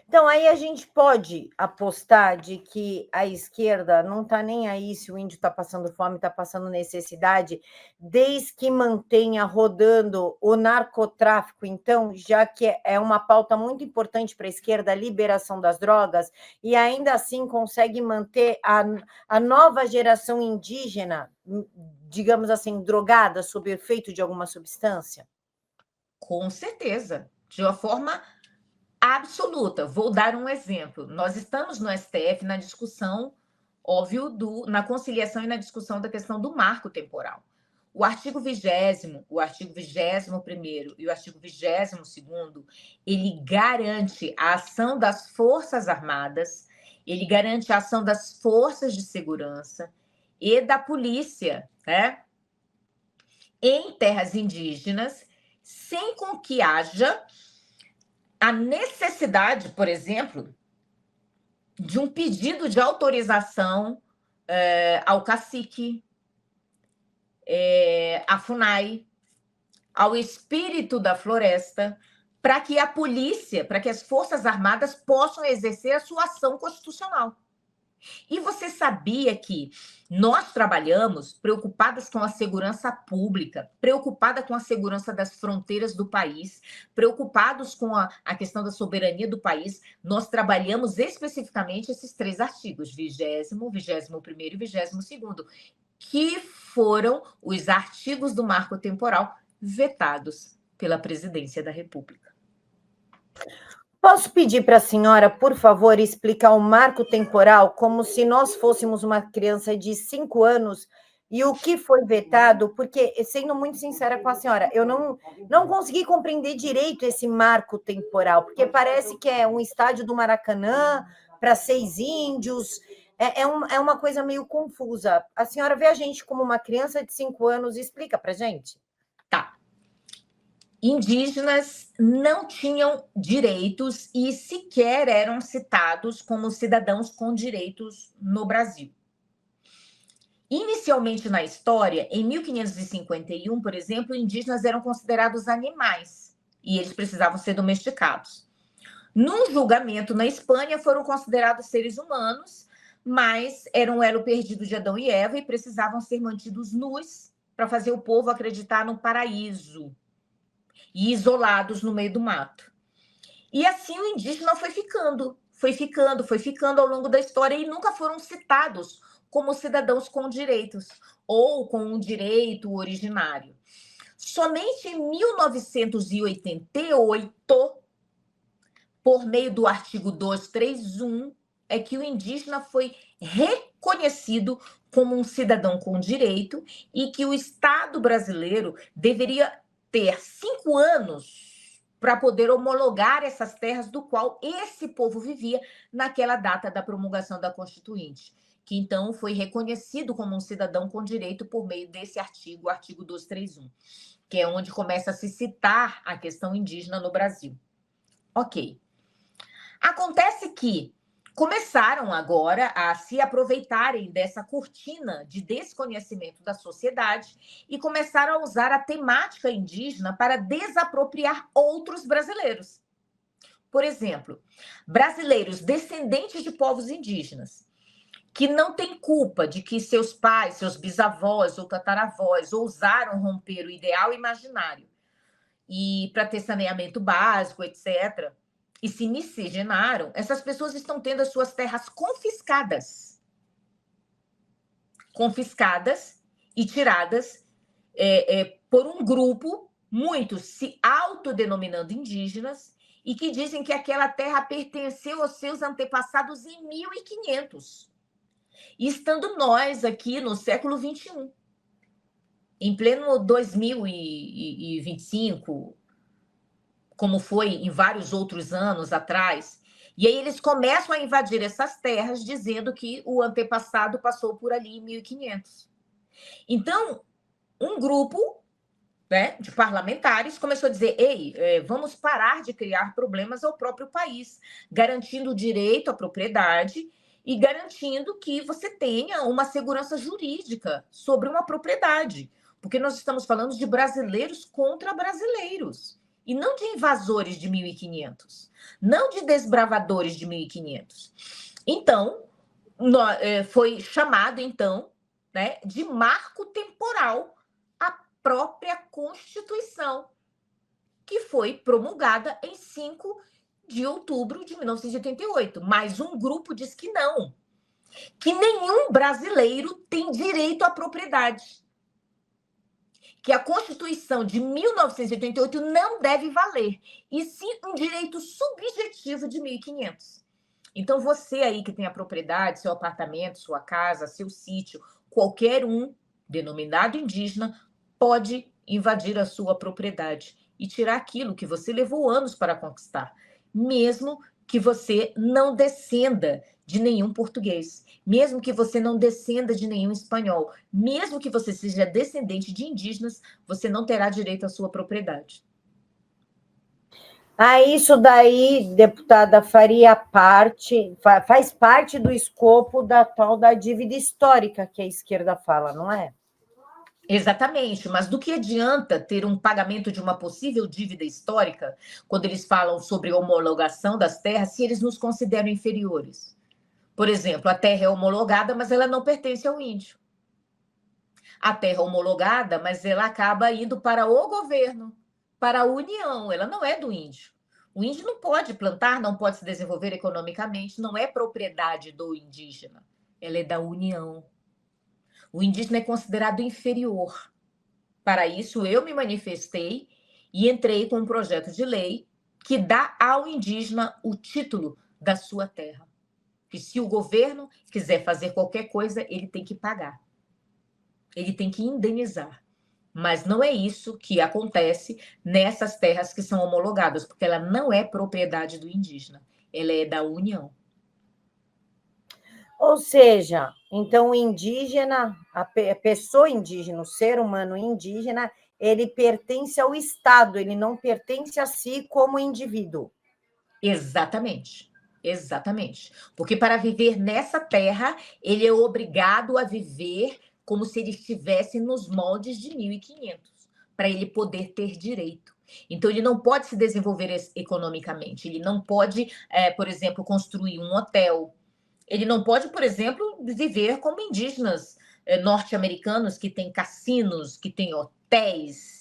Então, aí a gente pode apostar de que a esquerda não está nem aí se o índio está passando fome, está passando necessidade, desde que mantenha rodando o narcotráfico, então, já que é uma pauta muito importante para a esquerda, a liberação das drogas, e ainda assim consegue manter a nova geração indígena, digamos assim, drogada, sob efeito de alguma substância? Com certeza, de uma forma absoluta. Vou dar um exemplo. Nós estamos no STF na discussão, óbvio, na conciliação e na discussão da questão do marco temporal. O artigo 20º, o artigo 21º e o artigo 22º, ele garante a ação das Forças Armadas, ele garante a ação das forças de segurança e da polícia, né, em terras indígenas, sem com que haja a necessidade, por exemplo, de um pedido de autorização ao cacique, à FUNAI, ao espírito da floresta, para que a polícia, para que as Forças Armadas possam exercer a sua ação constitucional. E você sabia que nós trabalhamos preocupadas com a segurança pública, preocupada com a segurança das fronteiras do país, preocupados com a questão da soberania do país, nós trabalhamos especificamente esses 3 artigos, 20º, 21º e 22º, que foram os artigos do marco temporal vetados pela Presidência da República. Posso pedir para a senhora, por favor, explicar o marco temporal como se nós fôssemos uma criança de 5 anos e o que foi vetado? Porque, sendo muito sincera com a senhora, eu não consegui compreender direito esse marco temporal, porque parece que é um estádio do Maracanã para 6 índios, é uma coisa meio confusa. A senhora vê a gente como uma criança de 5 anos, explica para a gente. Tá. Indígenas não tinham direitos e sequer eram citados como cidadãos com direitos no Brasil. Inicialmente na história, em 1551, por exemplo, indígenas eram considerados animais e eles precisavam ser domesticados. Num julgamento na Espanha, foram considerados seres humanos, mas eram um elo perdido de Adão e Eva e precisavam ser mantidos nus para fazer o povo acreditar no paraíso e isolados no meio do mato. E assim o indígena foi ficando ao longo da história e nunca foram citados como cidadãos com direitos ou com um direito originário. Somente em 1988, por meio do artigo 231, é que o indígena foi reconhecido como um cidadão com direito e que o Estado brasileiro deveria ter 5 anos para poder homologar essas terras do qual esse povo vivia naquela data da promulgação da Constituinte, que então foi reconhecido como um cidadão com direito por meio desse artigo, o artigo 231, que é onde começa a se citar a questão indígena no Brasil. Ok. Acontece que começaram agora a se aproveitarem dessa cortina de desconhecimento da sociedade e começaram a usar a temática indígena para desapropriar outros brasileiros. Por exemplo, brasileiros descendentes de povos indígenas, que não têm culpa de que seus pais, seus bisavós ou tataravós ousaram romper o ideal imaginário e para ter saneamento básico, etc., e se miscigenaram, essas pessoas estão tendo as suas terras confiscadas e tiradas por um grupo, muitos se autodenominando indígenas, e que dizem que aquela terra pertenceu aos seus antepassados em 1500. E estando nós aqui no século XXI, em pleno 2025, como foi em vários outros anos atrás, e aí eles começam a invadir essas terras dizendo que o antepassado passou por ali em 1500. Então, um grupo, né, de parlamentares começou a dizer: ei, vamos parar de criar problemas ao próprio país, garantindo o direito à propriedade e garantindo que você tenha uma segurança jurídica sobre uma propriedade, porque nós estamos falando de brasileiros contra brasileiros. E não de invasores de 1500, não de desbravadores de 1500. Então, foi chamado, então, né, de marco temporal a própria Constituição, que foi promulgada em 5 de outubro de 1988. Mas um grupo diz que não, que nenhum brasileiro tem direito à propriedade, que a Constituição de 1988 não deve valer, e sim um direito subjetivo de 1500. Então, você aí que tem a propriedade, seu apartamento, sua casa, seu sítio, qualquer um denominado indígena pode invadir a sua propriedade e tirar aquilo que você levou anos para conquistar, mesmo que você não descenda de nenhum português, mesmo que você não descenda de nenhum espanhol, mesmo que você seja descendente de indígenas, você não terá direito à sua propriedade. Isso daí, deputada, faz parte do escopo da tal da dívida histórica que a esquerda fala, não é? Exatamente, mas do que adianta ter um pagamento de uma possível dívida histórica quando eles falam sobre homologação das terras se eles nos consideram inferiores? Por exemplo, a terra é homologada, mas ela não pertence ao índio. A terra é homologada, mas ela acaba indo para o governo, para a União, ela não é do índio. O índio não pode plantar, não pode se desenvolver economicamente, não é propriedade do indígena, ela é da União. O indígena é considerado inferior. Para isso, eu me manifestei e entrei com um projeto de lei que dá ao indígena o título da sua terra. Que se o governo quiser fazer qualquer coisa, ele tem que pagar. Ele tem que indenizar. Mas não é isso que acontece nessas terras que são homologadas, porque ela não é propriedade do indígena, ela é da União. Ou seja, então o indígena, a pessoa indígena, o ser humano indígena, ele pertence ao Estado, ele não pertence a si como indivíduo. Exatamente, exatamente. Porque para viver nessa terra, ele é obrigado a viver como se ele estivesse nos moldes de 1500, para ele poder ter direito. Então, ele não pode se desenvolver economicamente, ele não pode, por exemplo, construir um hotel, ele não pode, por exemplo, viver como indígenas norte-americanos que têm cassinos, que têm hotéis,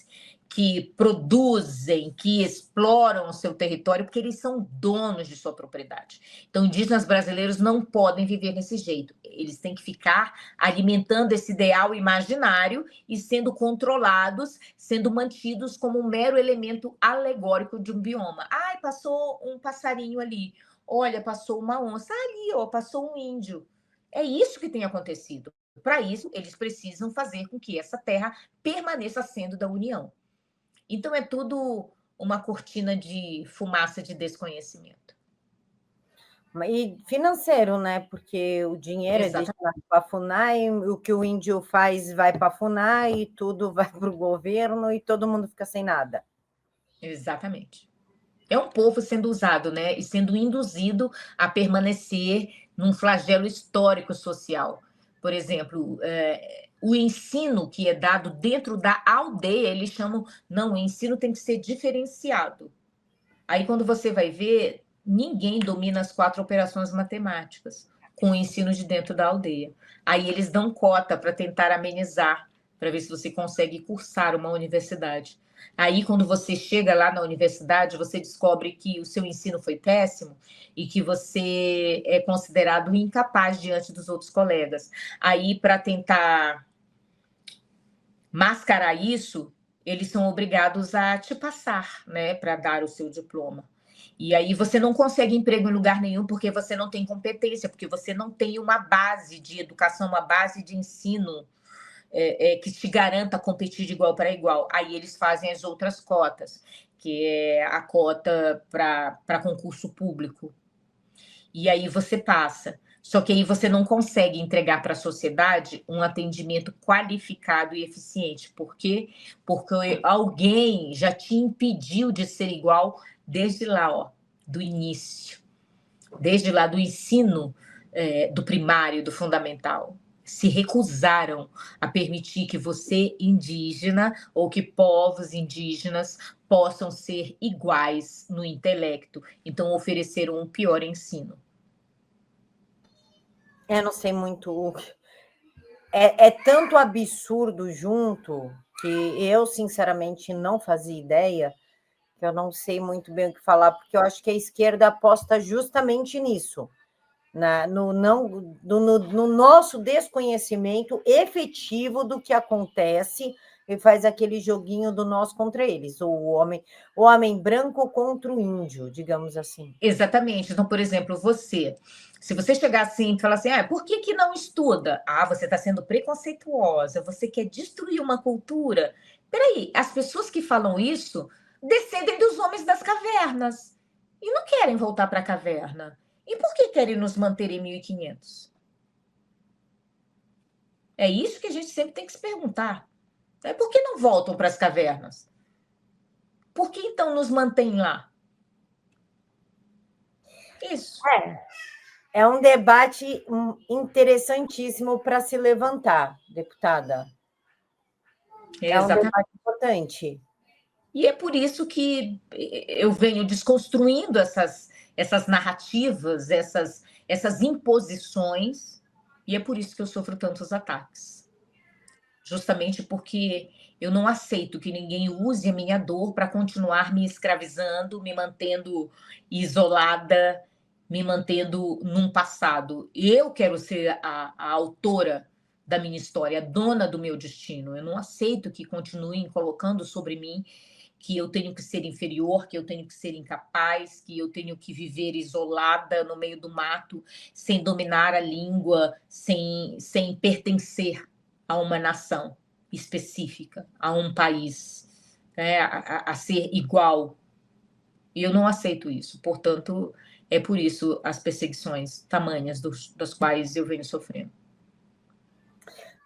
que produzem, que exploram o seu território, porque eles são donos de sua propriedade. Então, indígenas brasileiros não podem viver desse jeito. Eles têm que ficar alimentando esse ideal imaginário e sendo controlados, sendo mantidos como um mero elemento alegórico de um bioma. Ai, passou um passarinho ali. Olha, passou uma onça ali, ó, passou um índio. É isso que tem acontecido. Para isso, eles precisam fazer com que essa terra permaneça sendo da União. Então, é tudo uma cortina de fumaça de desconhecimento. E financeiro, né? Porque o dinheiro é destinado para a FUNAI, o que o índio faz vai para a FUNAI, tudo vai para o governo e todo mundo fica sem nada. Exatamente. É um povo sendo usado, né? E sendo induzido a permanecer num flagelo histórico social. Por exemplo, o ensino que é dado dentro da aldeia, eles chamam. Não, o ensino tem que ser diferenciado. Aí, quando você vai ver, ninguém domina as 4 operações matemáticas com o ensino de dentro da aldeia. Aí eles dão cota para tentar amenizar, para ver se você consegue cursar uma universidade. Aí, quando você chega lá na universidade, você descobre que o seu ensino foi péssimo e que você é considerado incapaz diante dos outros colegas. Aí, para tentar mascarar isso, eles são obrigados a te passar, né, para dar o seu diploma. E aí você não consegue emprego em lugar nenhum porque você não tem competência, porque você não tem uma base de educação, uma base de ensino que te garanta competir de igual para igual. Aí eles fazem as outras cotas, que é a cota para concurso público. E aí você passa. Só que aí você não consegue entregar para a sociedade um atendimento qualificado e eficiente. Por quê? Porque alguém já te impediu de ser igual desde lá, ó, do início. Desde lá do ensino do primário, do fundamental. Se recusaram a permitir que você, indígena, ou que povos indígenas possam ser iguais no intelecto. Então, ofereceram um pior ensino. Eu não sei muito. É tanto absurdo junto que eu, sinceramente, não fazia ideia, que eu não sei muito bem o que falar, porque eu acho que a esquerda aposta justamente nisso, no nosso desconhecimento efetivo do que acontece e faz aquele joguinho do nós contra eles, o homem branco contra o índio, digamos assim. Exatamente. Então, por exemplo, se você chegar assim e falar assim, por que não estuda? Você está sendo preconceituosa, você quer destruir uma cultura. Peraí, as pessoas que falam isso descendem dos homens das cavernas e não querem voltar para a caverna. E por que querem nos manter em 1500? É isso que a gente sempre tem que se perguntar. Por que não voltam para as cavernas? Por que então nos mantêm lá? Isso. É um debate interessantíssimo para se levantar, deputada. É um debate importante. E é por isso que eu venho desconstruindo essas narrativas, essas imposições, e é por isso que eu sofro tantos ataques. Justamente porque eu não aceito que ninguém use a minha dor para continuar me escravizando, me mantendo isolada, me mantendo num passado. Eu quero ser a autora da minha história, a dona do meu destino. Eu não aceito que continuem colocando sobre mim que eu tenho que ser inferior, que eu tenho que ser incapaz, que eu tenho que viver isolada no meio do mato, sem dominar a língua, sem pertencer a uma nação específica, a um país, né, a ser igual. E eu não aceito isso. Portanto, é por isso as perseguições tamanhas das quais eu venho sofrendo.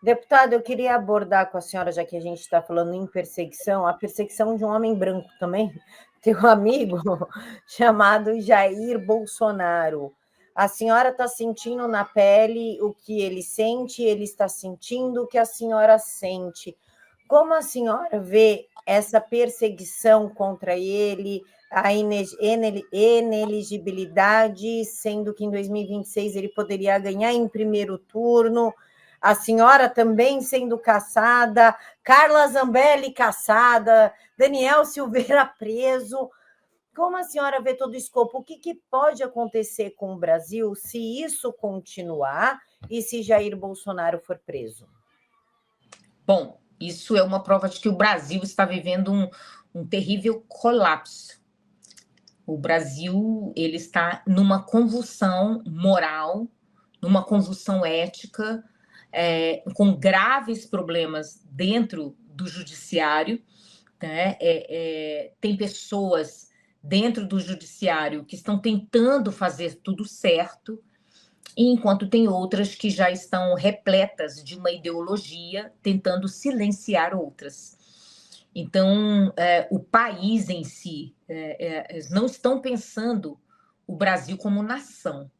Deputado, eu queria abordar com a senhora, já que a gente está falando em perseguição, a perseguição de um homem branco também. Tem um amigo chamado Jair Bolsonaro. A senhora está sentindo na pele o que ele sente, ele está sentindo o que a senhora sente. Como a senhora vê essa perseguição contra ele, a inelegibilidade, sendo que em 2026 ele poderia ganhar em primeiro turno, a senhora também sendo caçada, Carla Zambelli caçada, Daniel Silveira preso. Como a senhora vê todo o escopo? O que pode acontecer com o Brasil se isso continuar e se Jair Bolsonaro for preso? Bom, isso é uma prova de que o Brasil está vivendo um terrível colapso. O Brasil ele está numa convulsão moral, numa convulsão ética, com graves problemas dentro do judiciário, né? Tem pessoas dentro do judiciário que estão tentando fazer tudo certo, enquanto tem outras que já estão repletas de uma ideologia tentando silenciar outras. Então, o país em si, não estão pensando o Brasil como nação.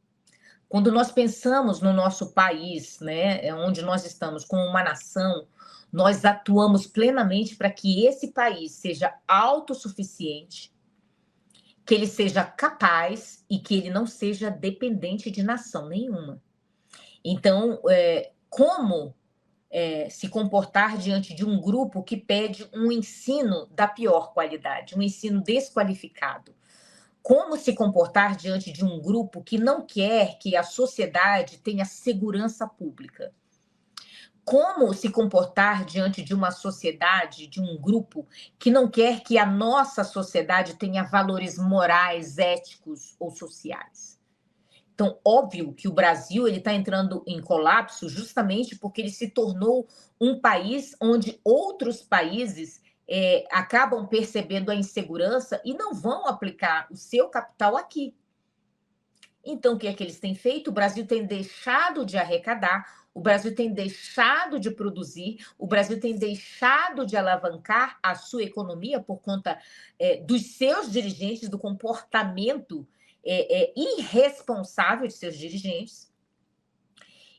Quando nós pensamos no nosso país, né, onde nós estamos como uma nação, nós atuamos plenamente para que esse país seja autossuficiente, que ele seja capaz e que ele não seja dependente de nação nenhuma. Então, como se comportar diante de um grupo que pede um ensino da pior qualidade, um ensino desqualificado? Como se comportar diante de um grupo que não quer que a sociedade tenha segurança pública? Como se comportar diante de uma sociedade, de um grupo que não quer que a nossa sociedade tenha valores morais, éticos ou sociais? Então, óbvio que o Brasil está entrando em colapso justamente porque ele se tornou um país onde outros países acabam percebendo a insegurança e não vão aplicar o seu capital aqui. Então, o que é que eles têm feito? O Brasil tem deixado de arrecadar, o Brasil tem deixado de produzir, o Brasil tem deixado de alavancar a sua economia por conta dos seus dirigentes, do comportamento irresponsável de seus dirigentes.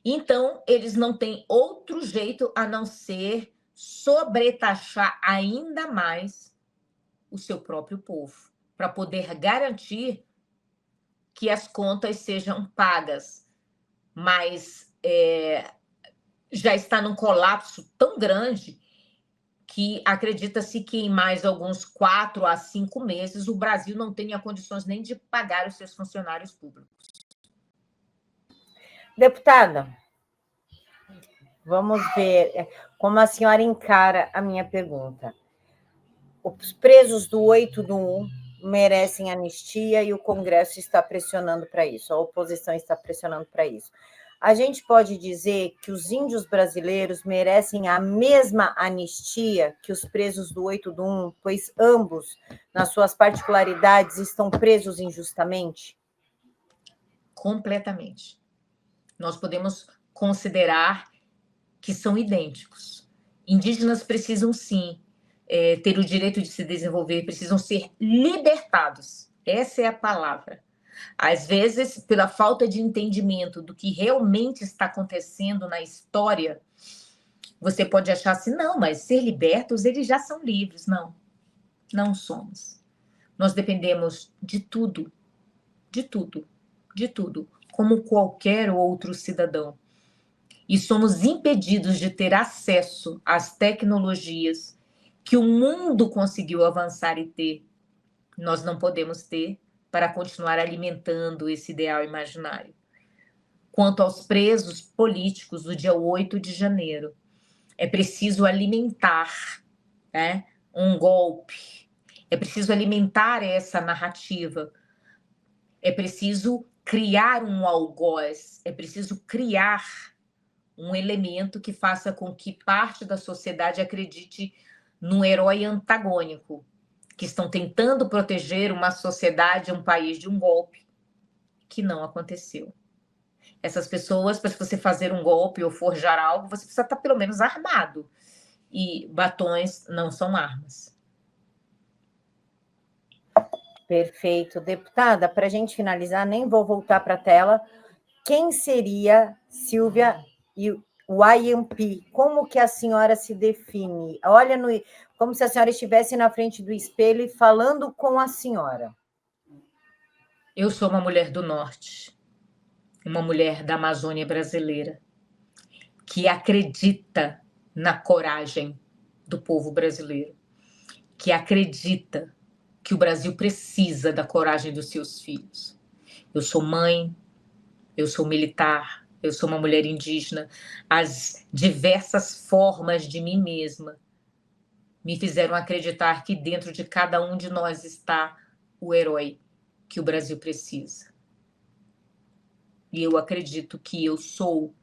Então, eles não têm outro jeito a não ser sobretaxar ainda mais o seu próprio povo, para poder garantir que as contas sejam pagas. Mas já está num colapso tão grande que acredita-se que em mais alguns 4 a 5 meses o Brasil não tenha condições nem de pagar os seus funcionários públicos. Deputada, vamos ver como a senhora encara a minha pergunta. Os presos do 8 do 1 merecem anistia e o Congresso está pressionando para isso, a oposição está pressionando para isso. A gente pode dizer que os índios brasileiros merecem a mesma anistia que os presos do 8 do 1, pois ambos, nas suas particularidades, estão presos injustamente? Completamente. Nós podemos considerar que são idênticos. Indígenas precisam, sim, ter o direito de se desenvolver, precisam ser libertados. Essa é a palavra. Às vezes, pela falta de entendimento do que realmente está acontecendo na história, você pode achar assim, não, mas ser libertos, eles já são livres. Não, não somos. Nós dependemos de tudo de tudo, como qualquer outro cidadão. E somos impedidos de ter acesso às tecnologias que o mundo conseguiu avançar e ter. Nós não podemos ter para continuar alimentando esse ideal imaginário. Quanto aos presos políticos do dia 8 de janeiro, é preciso alimentar, né, um golpe, é preciso alimentar essa narrativa, é preciso criar um algoz, é preciso criar um elemento que faça com que parte da sociedade acredite num herói antagônico, que estão tentando proteger uma sociedade, um país de um golpe que não aconteceu. Essas pessoas, para você fazer um golpe ou forjar algo, você precisa estar pelo menos armado. E batons não são armas. Perfeito. Deputada, para a gente finalizar, nem vou voltar para a tela. Quem seria Silvia YMP? Como que a senhora se define? Olha, como se a senhora estivesse na frente do espelho e falando com a senhora. Eu sou uma mulher do Norte, uma mulher da Amazônia brasileira, que acredita na coragem do povo brasileiro, que acredita que o Brasil precisa da coragem dos seus filhos. Eu sou mãe, eu sou militar, eu sou uma mulher indígena. As diversas formas de mim mesma me fizeram acreditar que dentro de cada um de nós está o herói que o Brasil precisa. E eu acredito que eu sou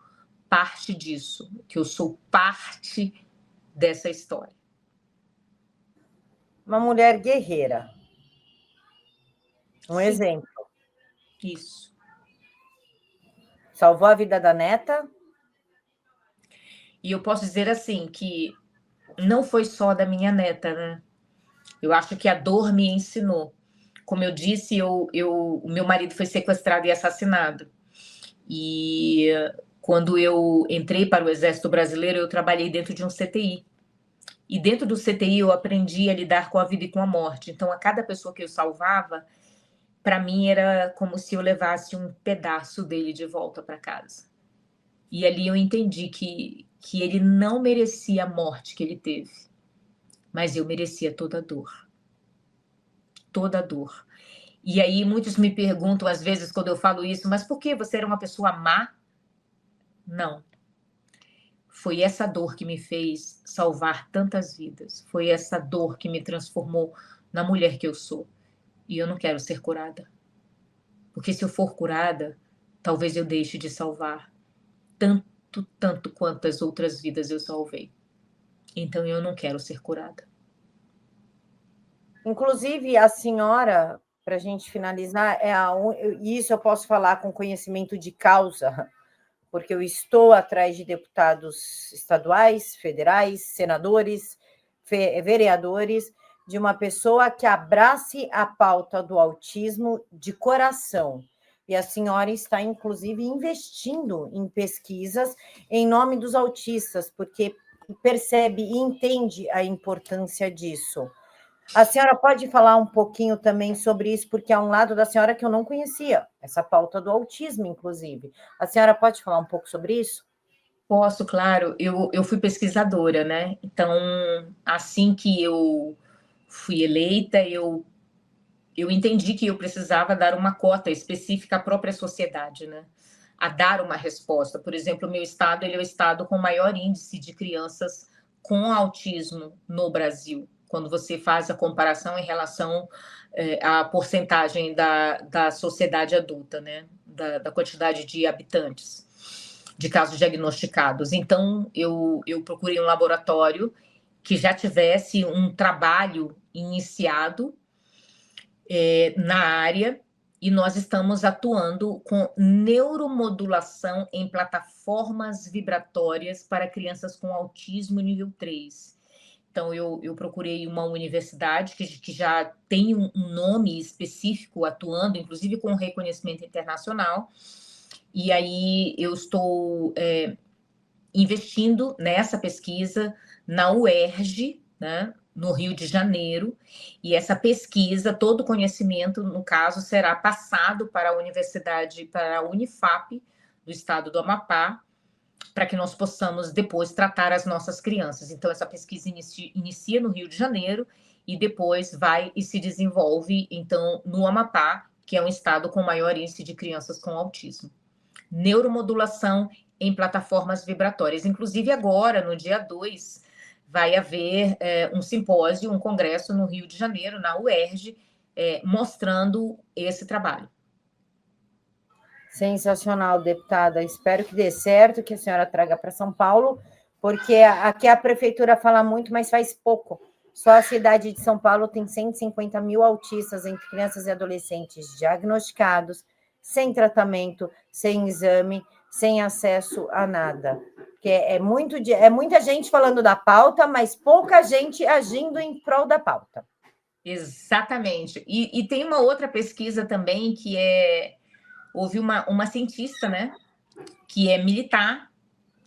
parte disso, que eu sou parte dessa história. Uma mulher guerreira. Um Sim. exemplo. Isso. Salvou a vida da neta. E eu posso dizer assim, que não foi só da minha neta, né? Eu acho que a dor me ensinou. Como eu disse, o meu marido foi sequestrado e assassinado. E quando eu entrei para o Exército Brasileiro, eu trabalhei dentro de um CTI. E dentro do CTI eu aprendi a lidar com a vida e com a morte. Então, a cada pessoa que eu salvava, para mim era como se eu levasse um pedaço dele de volta para casa. E ali eu entendi que ele não merecia a morte que ele teve, mas eu merecia toda a dor. Toda a dor. E aí muitos me perguntam, às vezes, quando eu falo isso, mas por que você era uma pessoa má? Não. Foi essa dor que me fez salvar tantas vidas. Foi essa dor que me transformou na mulher que eu sou. E eu não quero ser curada. Porque se eu for curada, talvez eu deixe de salvar tanto quantas outras vidas eu salvei. Então eu não quero ser curada. Inclusive, a senhora, para a gente finalizar, isso eu posso falar com conhecimento de causa, porque eu estou atrás de deputados estaduais, federais, senadores, vereadores, de uma pessoa que abrace a pauta do autismo de coração. E a senhora está, inclusive, investindo em pesquisas em nome dos autistas, porque percebe e entende a importância disso. A senhora pode falar um pouquinho também sobre isso, porque é um lado da senhora que eu não conhecia, essa pauta do autismo, inclusive. A senhora pode falar um pouco sobre isso? Posso, claro. Eu fui pesquisadora, né? Então, assim que eu fui eleita, eu entendi que eu precisava dar uma cota específica à própria sociedade, né? A dar uma resposta. Por exemplo, o meu estado, ele é o estado com maior índice de crianças com autismo no Brasil, quando você faz a comparação em relação à porcentagem da sociedade adulta, né? Da quantidade de habitantes, de casos diagnosticados. Então, eu procurei um laboratório que já tivesse um trabalho iniciado na área, e nós estamos atuando com neuromodulação em plataformas vibratórias para crianças com autismo nível 3. Então, eu procurei uma universidade que já tem um nome específico atuando, inclusive com reconhecimento internacional, e aí eu estou investindo nessa pesquisa na UERJ, né? no Rio de Janeiro, e essa pesquisa, todo o conhecimento, no caso, será passado para a universidade, para a Unifap, do estado do Amapá, para que nós possamos depois tratar as nossas crianças. Então, essa pesquisa inicia no Rio de Janeiro e depois vai e se desenvolve, então, no Amapá, que é um estado com maior índice de crianças com autismo. Neuromodulação em plataformas vibratórias. Inclusive, agora, no dia 2, vai haver um simpósio, um congresso no Rio de Janeiro, na UERJ, mostrando esse trabalho. Sensacional, deputada. Espero que dê certo, que a senhora traga para São Paulo, porque aqui a prefeitura fala muito, mas faz pouco. Só a cidade de São Paulo tem 150 mil autistas entre crianças e adolescentes diagnosticados, sem tratamento, sem exame, sem acesso a nada. Porque é muita gente falando da pauta, mas pouca gente agindo em prol da pauta. Exatamente. E tem uma outra pesquisa também que houve uma cientista, né, que é militar,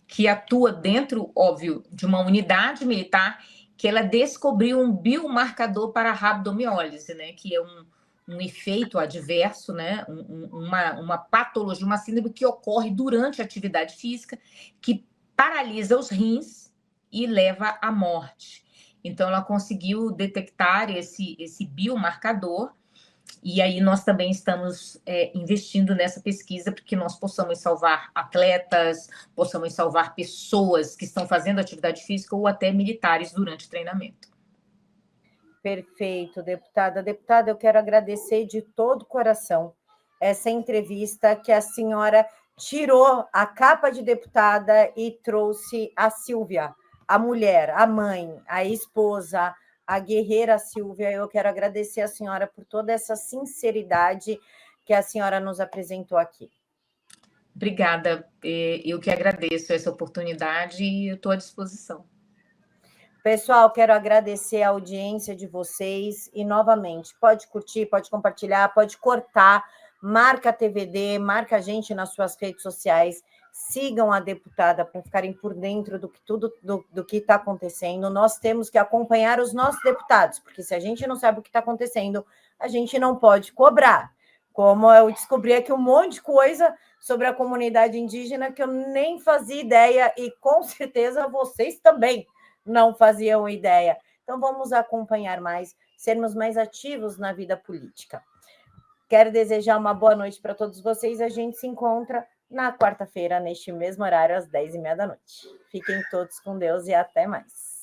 que atua dentro, óbvio, de uma unidade militar, que ela descobriu um biomarcador para a rabdomiólise, né, que é um efeito adverso, né, uma patologia, uma síndrome que ocorre durante a atividade física, que paralisa os rins e leva à morte. Então, ela conseguiu detectar esse biomarcador, e aí nós também estamos investindo nessa pesquisa para que nós possamos salvar atletas, possamos salvar pessoas que estão fazendo atividade física ou até militares durante o treinamento. Perfeito, deputada. Deputada, eu quero agradecer de todo o coração essa entrevista que a senhora tirou a capa de deputada e trouxe a Silvia, a mulher, a mãe, a esposa, a guerreira Silvia. Eu quero agradecer a senhora por toda essa sinceridade que a senhora nos apresentou aqui. Obrigada, eu que agradeço essa oportunidade e estou à disposição. Pessoal, quero agradecer a audiência de vocês e, novamente, pode curtir, pode compartilhar, pode cortar, marca a TVD, marca a gente nas suas redes sociais, sigam a deputada para ficarem por dentro do que está acontecendo. Nós temos que acompanhar os nossos deputados, porque se a gente não sabe o que está acontecendo, a gente não pode cobrar. Como eu descobri aqui um monte de coisa sobre a comunidade indígena que eu nem fazia ideia e, com certeza, vocês também não faziam ideia. Então, vamos acompanhar mais, sermos mais ativos na vida política. Quero desejar uma boa noite para todos vocês. A gente se encontra na quarta-feira, neste mesmo horário, às 10h30 da noite. Fiquem todos com Deus e até mais.